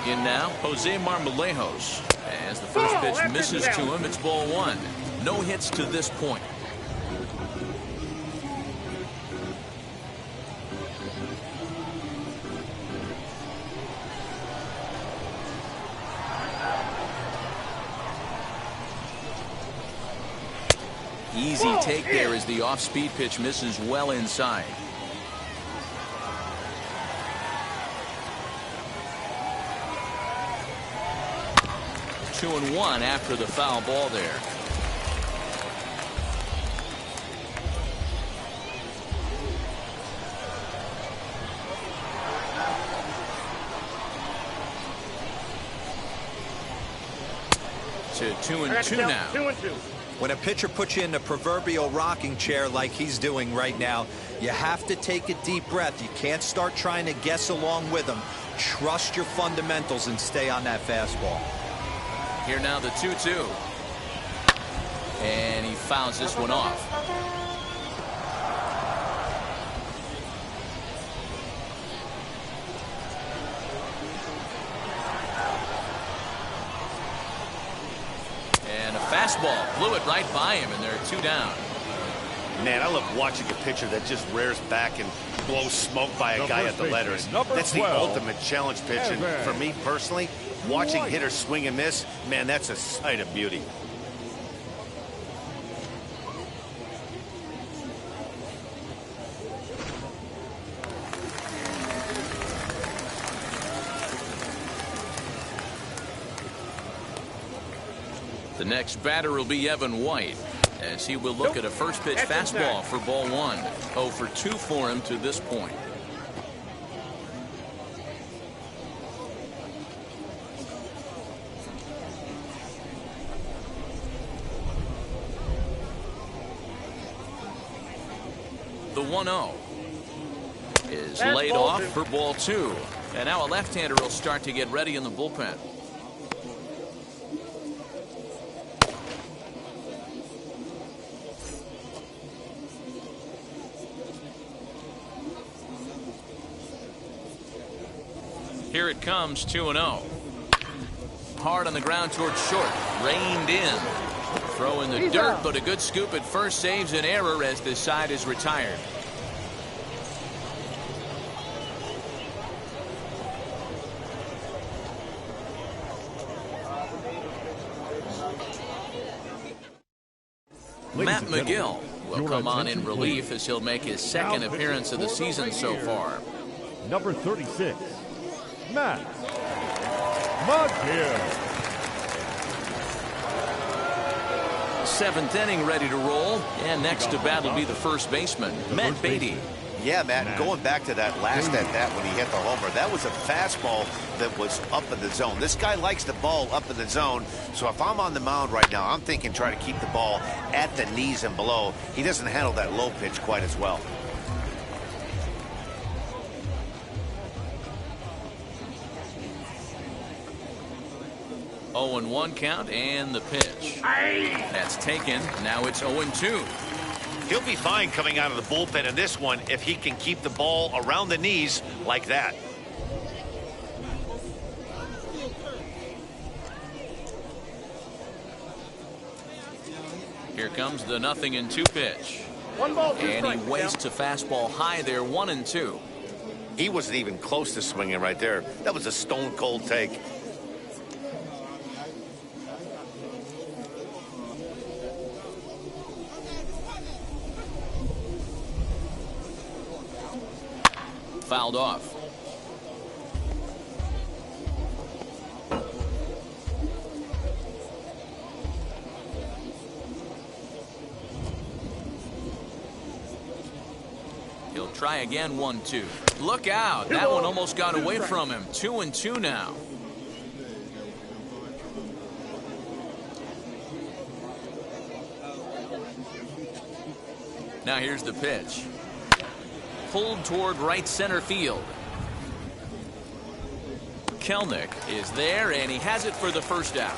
In now, Jose Marmolejos. As the first pitch misses to him, it's ball 1. No hits to this point. Easy take there as the off-speed pitch misses well inside. Two and one after the foul ball there. To 2-2 now. 2-2. When a pitcher puts you in the proverbial rocking chair like he's doing right now, you have to take a deep breath. You can't start trying to guess along with him. Trust your fundamentals and stay on that fastball. Here now the 2-2. And he fouls this one off. And a fastball blew it right by him, and there are 2 down. Man, I love watching a pitcher that just rears back and blows smoke by a guy at the letters. That's the ultimate challenge pitch. And for me personally, watching hitters swing and miss, man, that's a sight of beauty. The next batter will be Evan White, as he will look at a first pitch fastball for ball 1. 0 for 2 for him to this point. The 1-0 is laid off for ball 2. And now a left-hander will start to get ready in the bullpen. Here it comes, 2-0. Hard on the ground towards short. Reined in. Throw in the dirt, but a good scoop at first saves an error as this side is retired. Matt McGill will come on in relief as he'll make his second appearance of the season so far. Number 36, Matt McGill. 7th inning ready to roll, and next to bat will be the first baseman, Matt Beatty. Yeah, Matt, and going back to that last at-bat when he hit the homer, that was a fastball that was up in the zone. This guy likes the ball up in the zone, so if I'm on the mound right now, I'm thinking try to keep the ball at the knees and below. He doesn't handle that low pitch quite as well. Oh, 0-1 count and the pitch. That's taken. Now it's 0-2. He'll be fine coming out of the bullpen in this one if he can keep the ball around the knees like that. Here comes the 0-2 pitch. 1 ball, 2 And he strikes. wastes a fastball high there, 1-2. He wasn't even close to swinging right there. That was a stone cold take. Fouled off. He'll try again, 1-2. Look out. That one almost got away from him. 2-2 now. Now here's the pitch. Pulled toward right center field. Kelnick is there, and he has it for the first out.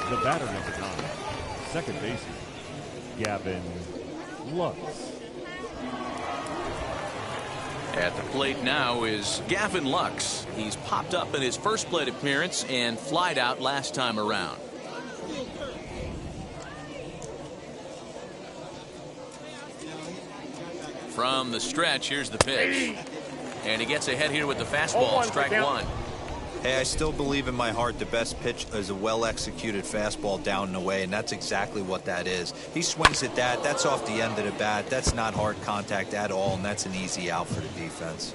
The batter number 9, second baseman, Gavin Lux. At the plate now is Gavin Lux. He's popped up in his first plate appearance and flied out last time around. From the stretch, here's the pitch. And he gets ahead here with the fastball. Strike one. Hey, I still believe in my heart the best pitch is a well-executed fastball down and away, and that's exactly what that is. He swings at that. That's off the end of the bat. That's not hard contact at all, and that's an easy out for the defense.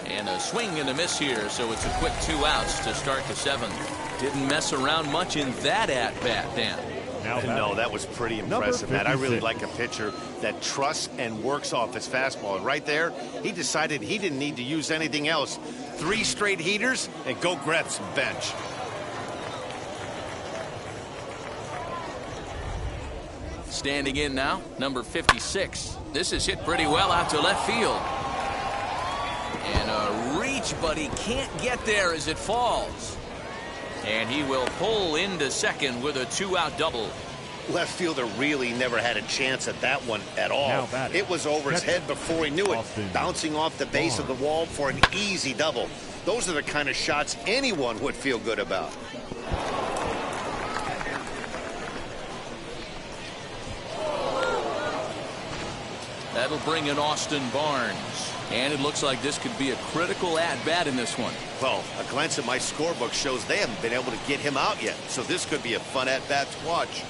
And a swing and a miss here, so it's a quick 2 outs to start the 7th. Didn't mess around much in that at-bat, Dan. No, that was pretty impressive, Matt. I really like a pitcher that trusts and works off his fastball. And right there, he decided he didn't need to use anything else. 3 straight heaters and go grab some bench. Standing in now, number 56. This is hit pretty well out to left field. And a reach, but he can't get there as it falls. And he will pull into second with a 2-out double. Left fielder really never had a chance at that one at all. It was over his head before he knew it, bouncing off the base of the wall for an easy double. Those are the kind of shots anyone would feel good about. That'll bring in Austin Barnes. And it looks like this could be a critical at-bat in this one. Well, a glance at my scorebook shows they haven't been able to get him out yet. So this could be a fun at-bat to watch.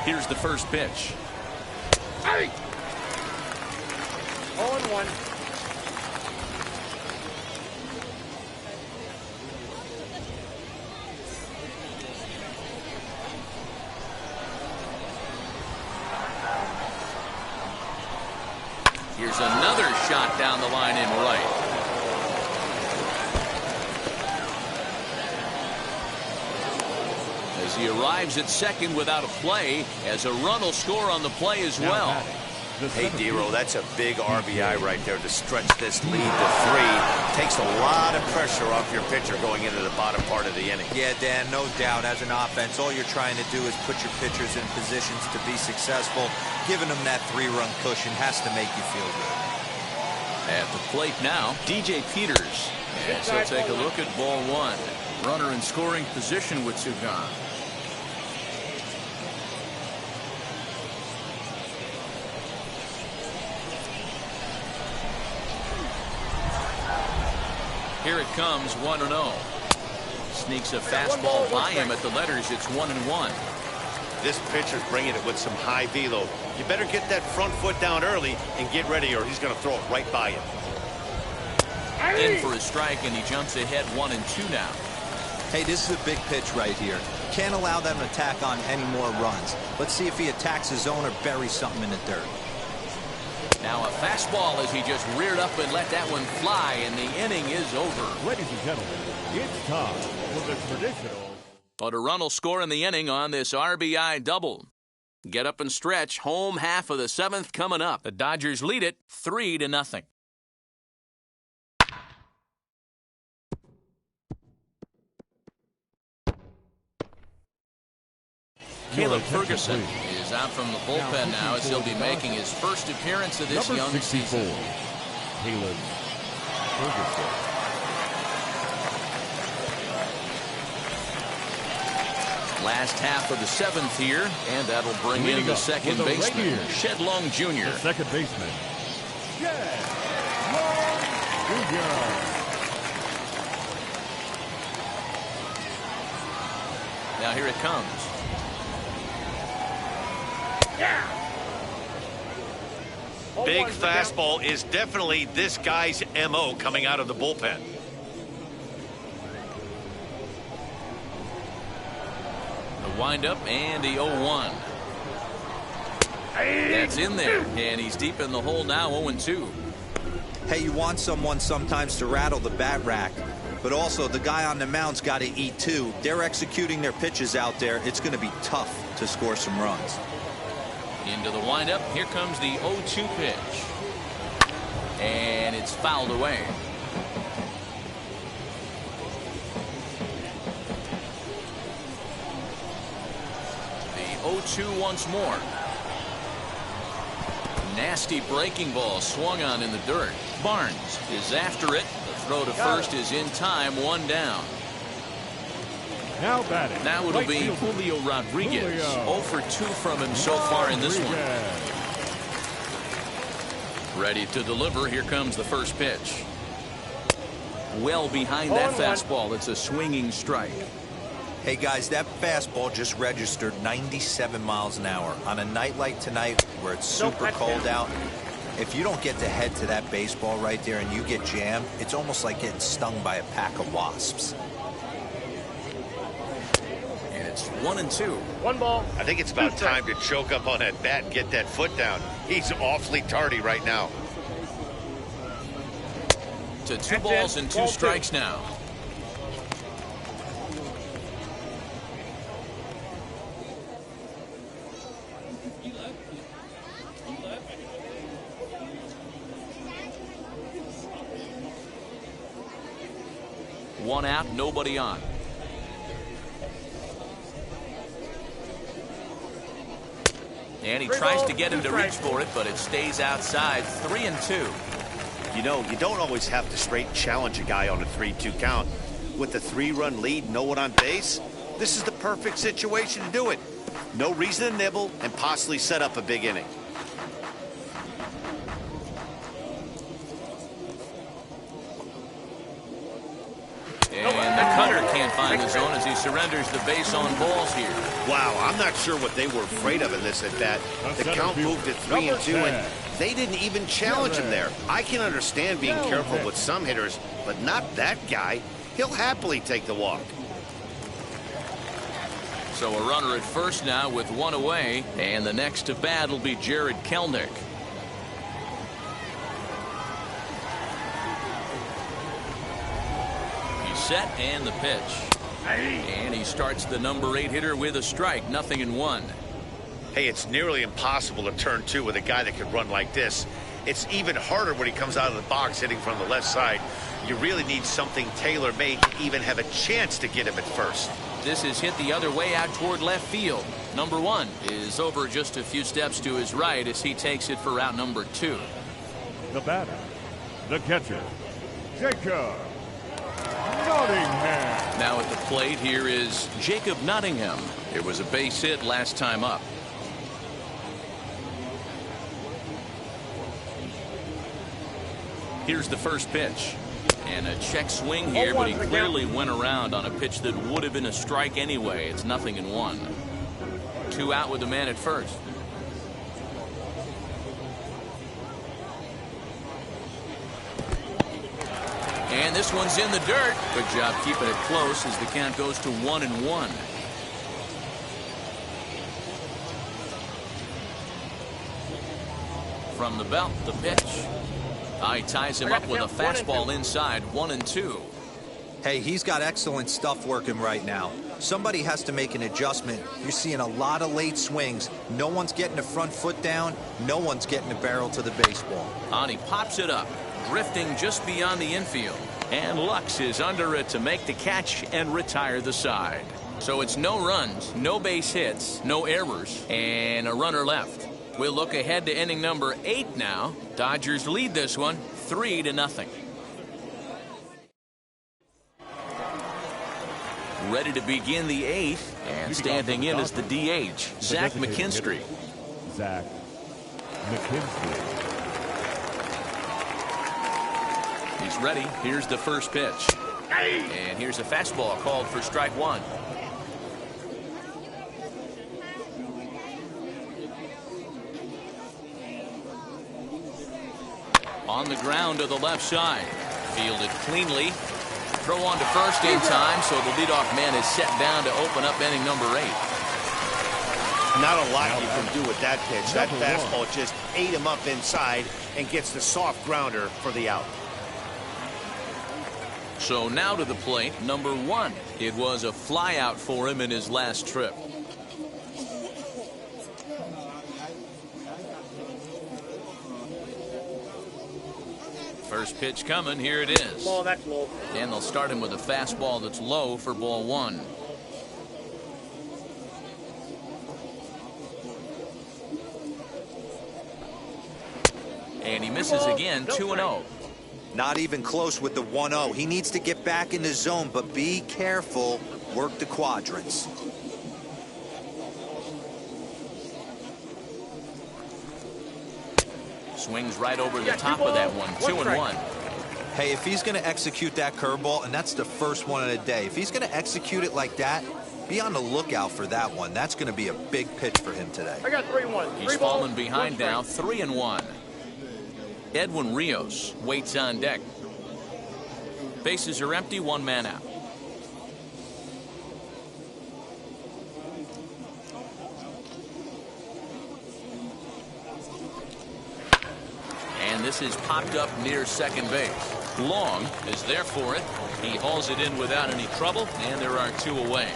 Here's the first pitch. Hey! 0-1. Here's another shot down the line in right. As he arrives at second without a play, as a run will score on the play as well. Hey, Dero, that's a big RBI right there to stretch this lead to 3. Takes a lot of pressure off your pitcher going into the bottom part of the inning. Yeah, Dan, no doubt. As an offense, all you're trying to do is put your pitchers in positions to be successful. Giving them that 3-run cushion has to make you feel good. At the plate now, DJ Peters. And so take a look at ball 1. Runner in scoring position with 2 gone. Here it comes, 1-0. Sneaks a fastball by him at the letters. It's 1-1. This pitcher's bringing it with some high velo. You better get that front foot down early and get ready, or he's going to throw it right by you. In for a strike, and he jumps ahead 1-2 now. Hey, this is a big pitch right here. Can't allow them to tack on any more runs. Let's see if he attacks his zone or buries something in the dirt. Now a fastball as he just reared up and let that one fly, and the inning is over. Ladies and gentlemen, it's time for the traditional. But a run will score in the inning on this RBI double. Get up and stretch. Home half of the 7th coming up. The Dodgers lead it 3-0. Caleb Ferguson is out from the bullpen now as he'll be making his first appearance of this young season. Caleb Ferguson. Last half of the 7th here, and that'll bring in the second baseman, Rainiers. Shed Long Jr. The second baseman, Shed Long Jr. Now here it comes. Big fastball is definitely this guy's MO coming out of the bullpen. The windup and the 0-1. That's in there, and he's deep in the hole now, 0-2. Hey, you want someone sometimes to rattle the bat rack, but also the guy on the mound's got to eat too. They're executing their pitches out there. It's going to be tough to score some runs. Into the windup. Here comes the 0-2 pitch. And it's fouled away. The 0-2 once more. Nasty breaking ball swung on in the dirt. Barnes is after it. The throw to first is in time, 1 down. Now batting. Now it'll be Julio Rodriguez. 0 for 2 from him so far in this one. Ready to deliver. Here comes the first pitch. Well behind that fastball. It's a swinging strike. Hey guys, that fastball just registered 97 miles an hour. On a night like tonight where it's super cold out, if you don't get to head to that baseball right there and you get jammed, it's almost like getting stung by a pack of wasps. And it's 1-2. 1 ball. I think it's about time to choke up on that bat and get that foot down. He's awfully tardy right now. To 2 balls and 2 strikes now. One out, nobody on. And he tries to get him to reach for it, but it stays outside. 3-2. You know, you don't always have to straight challenge a guy on a 3-2 count. With the 3-run lead, no one on base, this is the perfect situation to do it. No reason to nibble and possibly set up a big inning. And the cutter can't find the zone as he surrenders the base on balls here. Wow, I'm not sure what they were afraid of in this at bat. The count moved to 3-2, and they didn't even challenge him there. I can understand being careful with some hitters, but not that guy. He'll happily take the walk. So a runner at first now with 1 away, and the next to bat will be Jared Kelnick. Set and the pitch. And he starts the number 8 hitter with a strike. 0-1. Hey, it's nearly impossible to turn 2 with a guy that can run like this. It's even harder when he comes out of the box hitting from the left side. You really need something tailor-made to even have a chance to get him at first. This is hit the other way out toward left field. Number 1 is over just a few steps to his right as he takes it for route number 2. The batter, the catcher, Jacob Nottingham. Now at the plate here is Jacob Nottingham. It was a base hit last time up. Here's the first pitch. And a check swing here, but he clearly went around on a pitch that would have been a strike anyway. It's 0-1. 2 out with the man at first. And this one's in the dirt. Good job keeping it close as the count goes to 1-1. From the belt, the pitch. He ties him up with a fastball inside, 1-2. Hey, he's got excellent stuff working right now. Somebody has to make an adjustment. You're seeing a lot of late swings. No one's getting the front foot down. No one's getting the barrel to the baseball. And he pops it up, drifting just beyond the infield. And Lux is under it to make the catch and retire the side. So it's no runs, no base hits, no errors, and a runner left. We'll look ahead to inning number 8 now. Dodgers lead this one 3-0. Ready to begin the 8th, and standing in is the DH, Zach McKinstry. Zach McKinstry. He's ready. Here's the first pitch. And here's a fastball called for strike 1. On the ground to the left side. Fielded cleanly. Throw on to first in time, so the leadoff man is set down to open up inning number 8. Not a lot you can do with that pitch. That fastball just ate him up inside and gets the soft grounder for the out. So now to the plate, number 1. It was a fly out for him in his last trip. First pitch coming. Here it is. Ball, that's low. And they'll start him with a fastball that's low for ball 1. And he misses again, 2-0. Not even close with the 1-0. He needs to get back in the zone, but be careful. Work the quadrants. Swings right over the top of that one. 2-1. Hey, if he's going to execute that curveball, and that's the first one of the day, if he's going to execute it like that, be on the lookout for that one. That's going to be a big pitch for him today. I got 3-1. He's fallen behind now, 3-1. Edwin Rios waits on deck. Bases are empty, 1 man out. And this is popped up near second base. Long is there for it. He hauls it in without any trouble, and there are 2 away.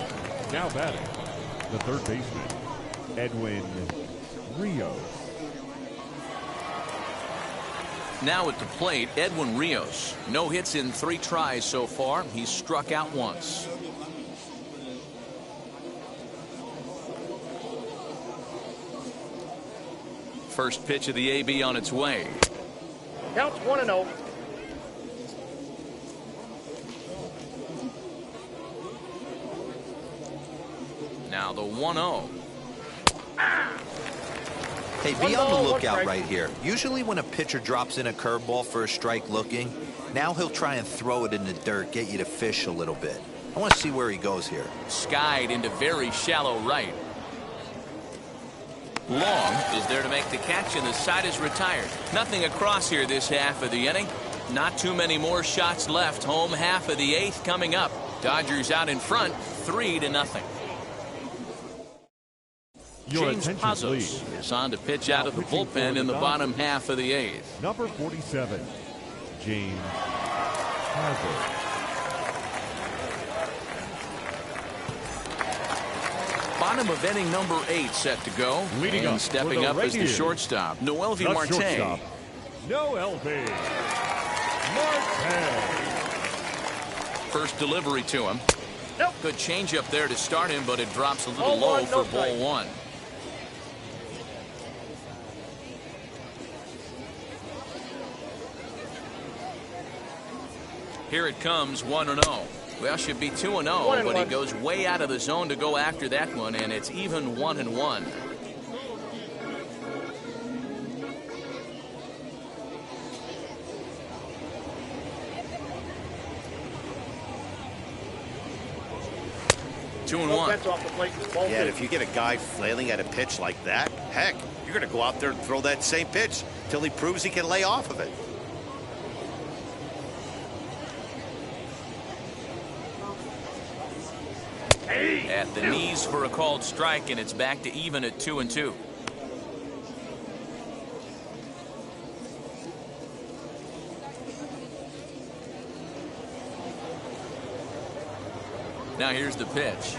Now batting, the third baseman, Edwin Rios. Now at the plate, Edwin Rios. No hits in 3 tries so far. He's struck out once. First pitch of the AB on its way. Counts 1-0. Now the 1-0. Hey, be on the lookout right here. Usually when a pitcher drops in a curveball for a strike looking, now he'll try and throw it in the dirt, get you to fish a little bit. I want to see where he goes here. Skied into very shallow right. Long is there to make the catch, and the side is retired. Nothing across here this half of the inning. Not too many more shots left. Home half of the 8th coming up. Dodgers out in front, 3-0. James Pazos is on to pitch out of the bullpen in the bottom half of the 8th. Number 47, James Pazos. Bottom of inning number 8 set to go. Leading and up stepping up as the Rainiers, shortstop, Noelvi Marte. Noelvi Marte. First delivery to him. Nope. Good changeup there to start him, but it drops a little Ball low one, for no ball strike. 1. Here it comes, 1-0. Well, should be 2-0, but he goes way out of the zone to go after that one, and it's even 1-1. 2-1. That's off the plate. Ball Yeah, and two. if you get a guy flailing at a pitch like that, heck, you're going to go out there and throw that same pitch till he proves he can lay off of it. At the knees for a called strike, and it's back to even at 2-2. Now here's the pitch.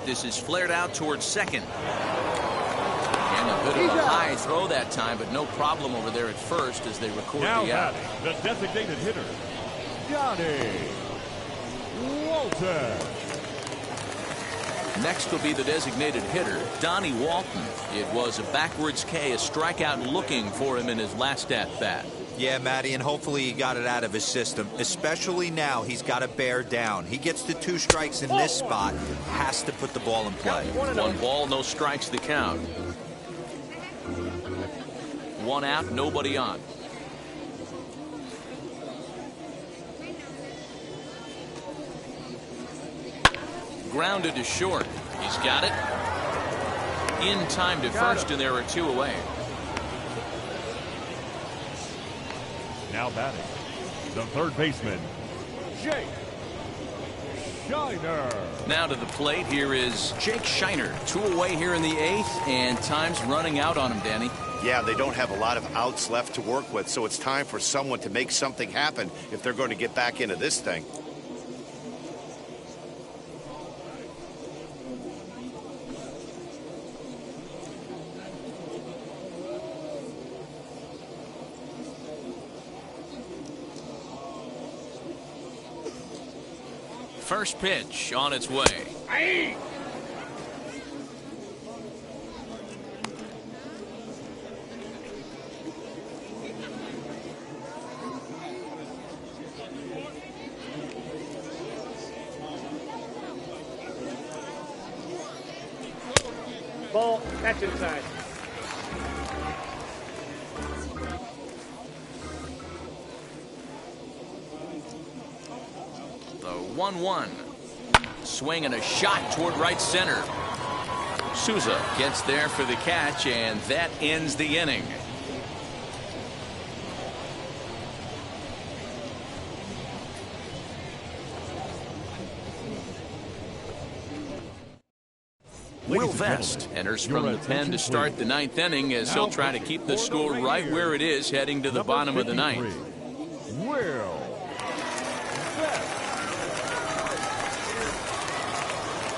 This is flared out towards second. And a bit of a high throw that time, but no problem over there at first as they record Now the out. batting, the designated hitter, Johnny Walton. Next will be the designated hitter, Donnie Walton. It was a backwards K, a strikeout looking for him in his last at-bat. Yeah, Matty, and hopefully he got it out of his system. Especially now, he's got to bear down. He gets the 2 strikes in this spot, has to put the ball in play. 1 ball, no strikes the count. 1 out, nobody on. Grounded to short. He's got it. In time to first, and there are 2 away. Now batting, the third baseman, Jake Shiner. Now to the plate, here is Jake Shiner. 2 away here in the 8th, and time's running out on him, Danny. Yeah, they don't have a lot of outs left to work with, so it's time for someone to make something happen if they're going to get back into this thing. First pitch on its way. Ball. That's inside. The 1-1. Swing and a shot toward right center. Souza gets there for the catch, and that ends the inning. Will Vest enters from the pen to start the 9th inning as he'll try to keep the score right where it is heading to the bottom of the 9th. Will Vest.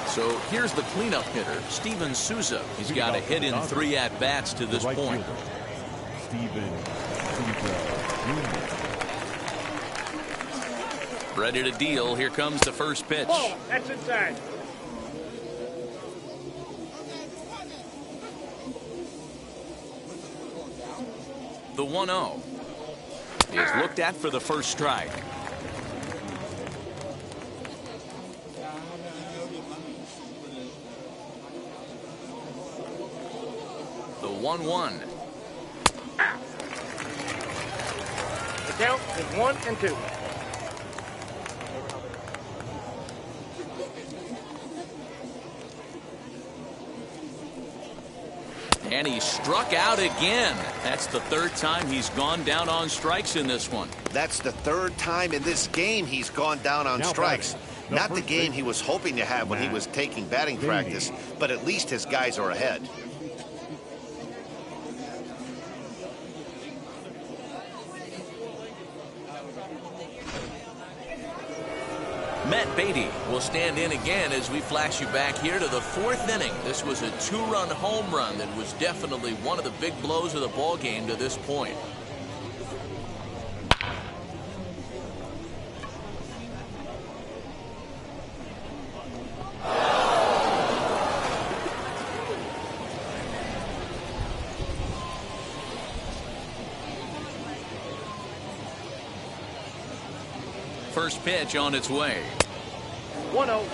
So here's the cleanup hitter, Steven Souza. He's got a hit in 3 at-bats to this point. Steven Souza Jr. Ready to deal. Here comes the first pitch. Ball. That's inside. The 1-0 is looked at for the first strike. The 1-1. The count is 1-2. And he struck out again. That's the 3rd time he's gone down on strikes in this one. That's the 3rd time in this game he's gone down on strikes. Not the game he was hoping to have when he was taking batting practice, but at least his guys are ahead. Matt Beatty will stand in again as we flash you back here to the 4th inning. This was a 2-run home run that was definitely one of the big blows of the ball game to this point. First pitch on its way. 1-0.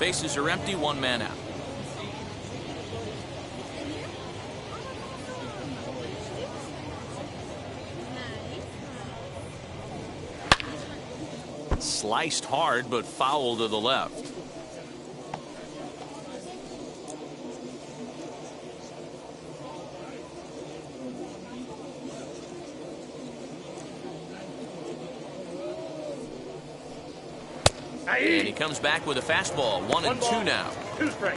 Bases are empty, 1 man out. sliced hard, but foul to the left. And he comes back with a fastball. 1-2 now.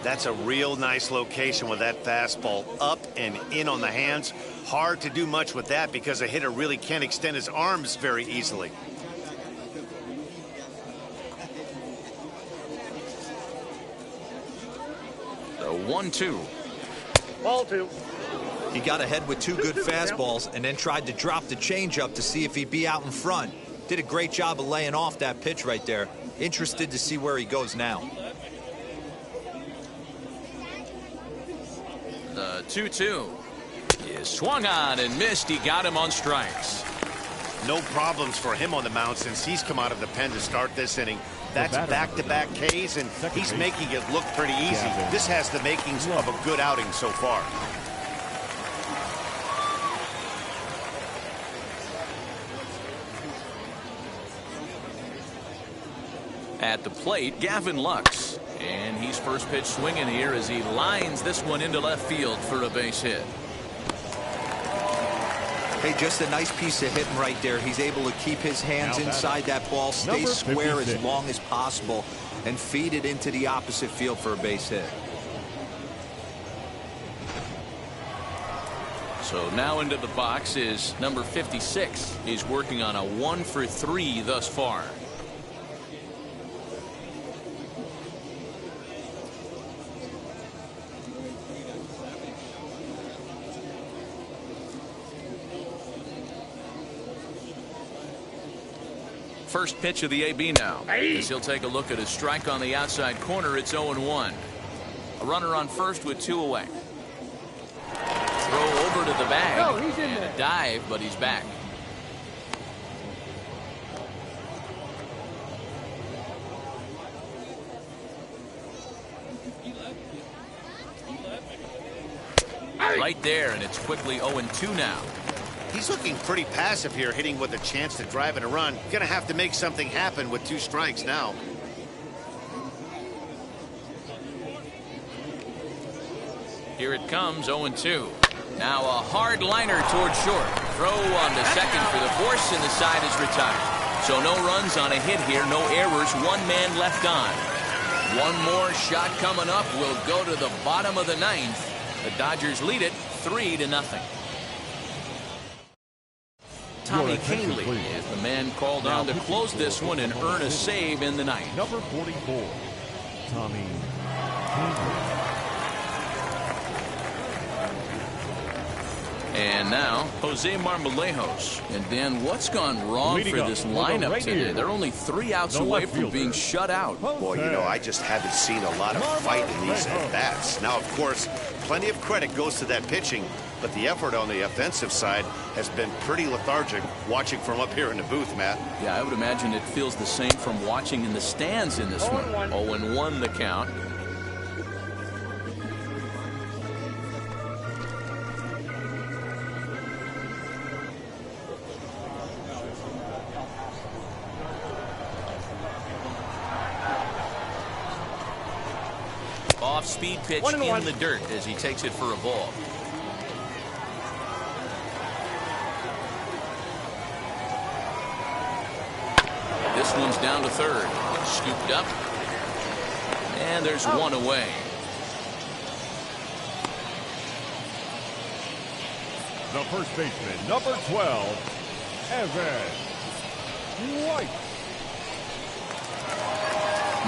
That's a real nice location with that fastball up and in on the hands. Hard to do much with that because a hitter really can't extend his arms very easily. The 1-2. Ball 2. He got ahead with 2 good fastballs and then tried to drop the changeup to see if he'd be out in front. Did a great job of laying off that pitch right there. Interested to see where he goes now. The 2-2 is swung on and missed. He got him on strikes. No problems for him on the mound since he's come out of the pen to start this inning. That's back-to-back Ks, and he's making it look pretty easy. This has the makings of a good outing so far. At the plate, Gavin Lux. And he's first pitch swinging here as he lines this one into left field for a base hit. Hey, just a nice piece of hitting right there. He's able to keep his hands inside that ball, stay square as long as possible, and feed it into the opposite field for a base hit. So now into the box is number 56. He's working on a 1-for-3 thus far. First pitch of the AB now. As he'll take a look at a strike on the outside corner. It's 0-1. A runner on first with 2 away. Throw over to the bag. And a dive, but he's back. Right there, and it's quickly 0-2 now. He's looking pretty passive here, hitting with a chance to drive in a run. Gonna have to make something happen with 2 strikes now. Here it comes, 0-2. Now a hard liner toward short. Throw on to second for the force, and the side is retired. So no runs on a hit here, no errors, 1 man left on. One more shot coming up will go to the bottom of the 9th. The Dodgers lead it 3-0. Tommy Canley is the man called on to close this one and earn a save in the 9th. Number 44, Tommy Canley. And now Jose Marmolejos. And Dan, what's gone wrong for this lineup today? They're only 3 outs away from being shut out. Boy, you know, I just haven't seen a lot of fight in these at-bats. Now, of course, plenty of credit goes to that pitching, but the effort on the offensive side has been pretty lethargic watching from up here in the booth, Matt. Yeah, I would imagine it feels the same from watching in the stands in this one. 0-1 the count. Off-speed pitch in the dirt as he takes it for a ball. This one's down to third. Scooped up. And there's 1 away. The first baseman, number 12, Evan White.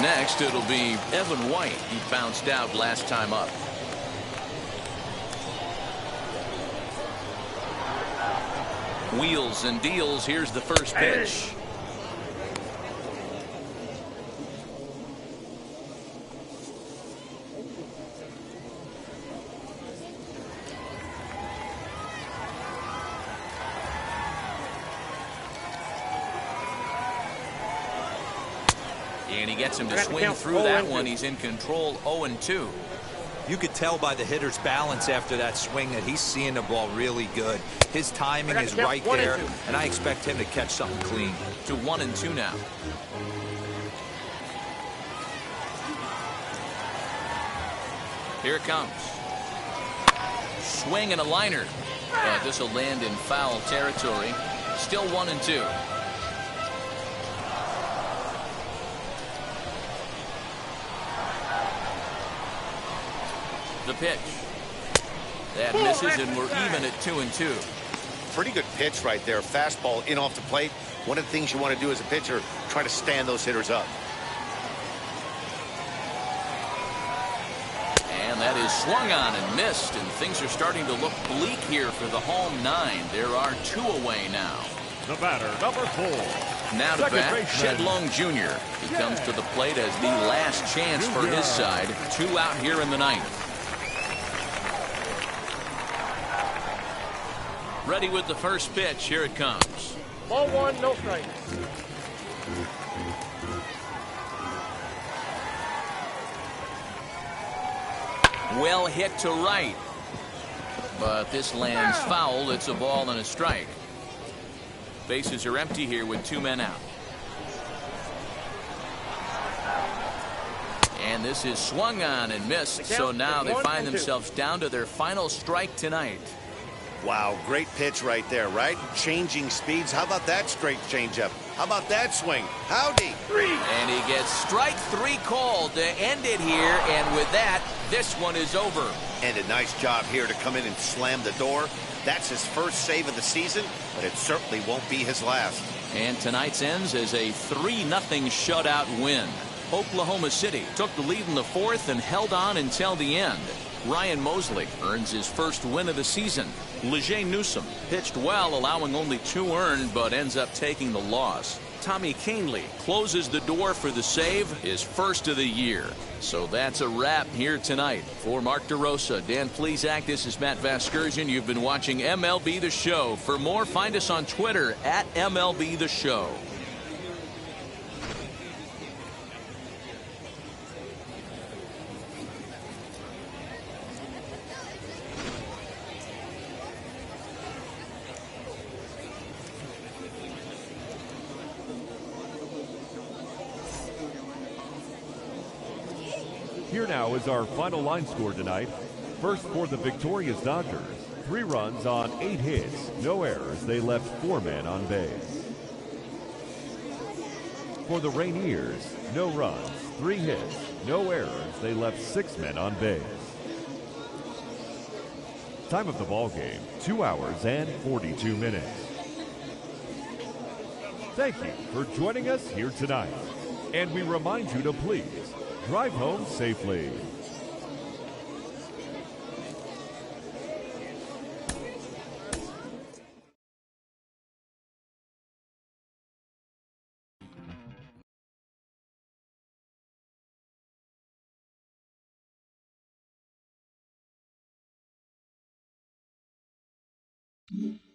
Next, it'll be Evan White. He bounced out last time up. Wheels and deals. Here's the first pitch. And he gets him to swing through that one. He's in control, 0-2. You could tell by the hitter's balance after that swing that he's seeing the ball really good. His timing is right there, and I expect him to catch something clean. To 1-2 now. Here it comes. Swing and a liner. But this will land in foul territory. Still 1-2. The pitch. That misses, and we're even at 2-2. Pretty good pitch right there. Fastball in off the plate. One of the things you want to do as a pitcher, try to stand those hitters up. And that is swung on and missed, and things are starting to look bleak here for the home 9. There are 2 away now. The batter, number 4. Now to bat, Shed Long Jr. He comes to the plate as the last chance for his side. 2 out here in the 9th. Ready with the first pitch. Here it comes. Ball 1, no strike. Well hit to right. But this lands foul. It's a ball and a strike. Bases are empty here with 2 men out. And this is swung on and missed. So now they find themselves down to their final strike tonight. Wow, great pitch right there, right? Changing speeds. How about that straight changeup? How about that swing? Howdy. And he gets strike 3 called to end it here. And with that, this one is over. And a nice job here to come in and slam the door. That's his first save of the season, but it certainly won't be his last. And tonight's ends as a 3-0 shutout win. Oklahoma City took the lead in the 4th and held on until the end. Ryan Mosley earns his first win of the season. Leger Newsom pitched well, allowing only 2 earned, but ends up taking the loss. Tommy Canely closes the door for the save, his first of the year. So that's a wrap here tonight. For Mark DeRosa, Dan Plesac, this is Matt Vasgersian. You've been watching MLB The Show. For more, find us on Twitter at MLB The Show. Here now is our final line score tonight. First for the victorious Dodgers. 3 runs on 8 hits, no errors. They left 4 men on base. For the Rainiers, no runs, 3 hits, no errors. They left 6 men on base. Time of the ball game, 2 hours and 42 minutes. Thank you for joining us here tonight. And we remind you to please drive home safely. Mm-hmm.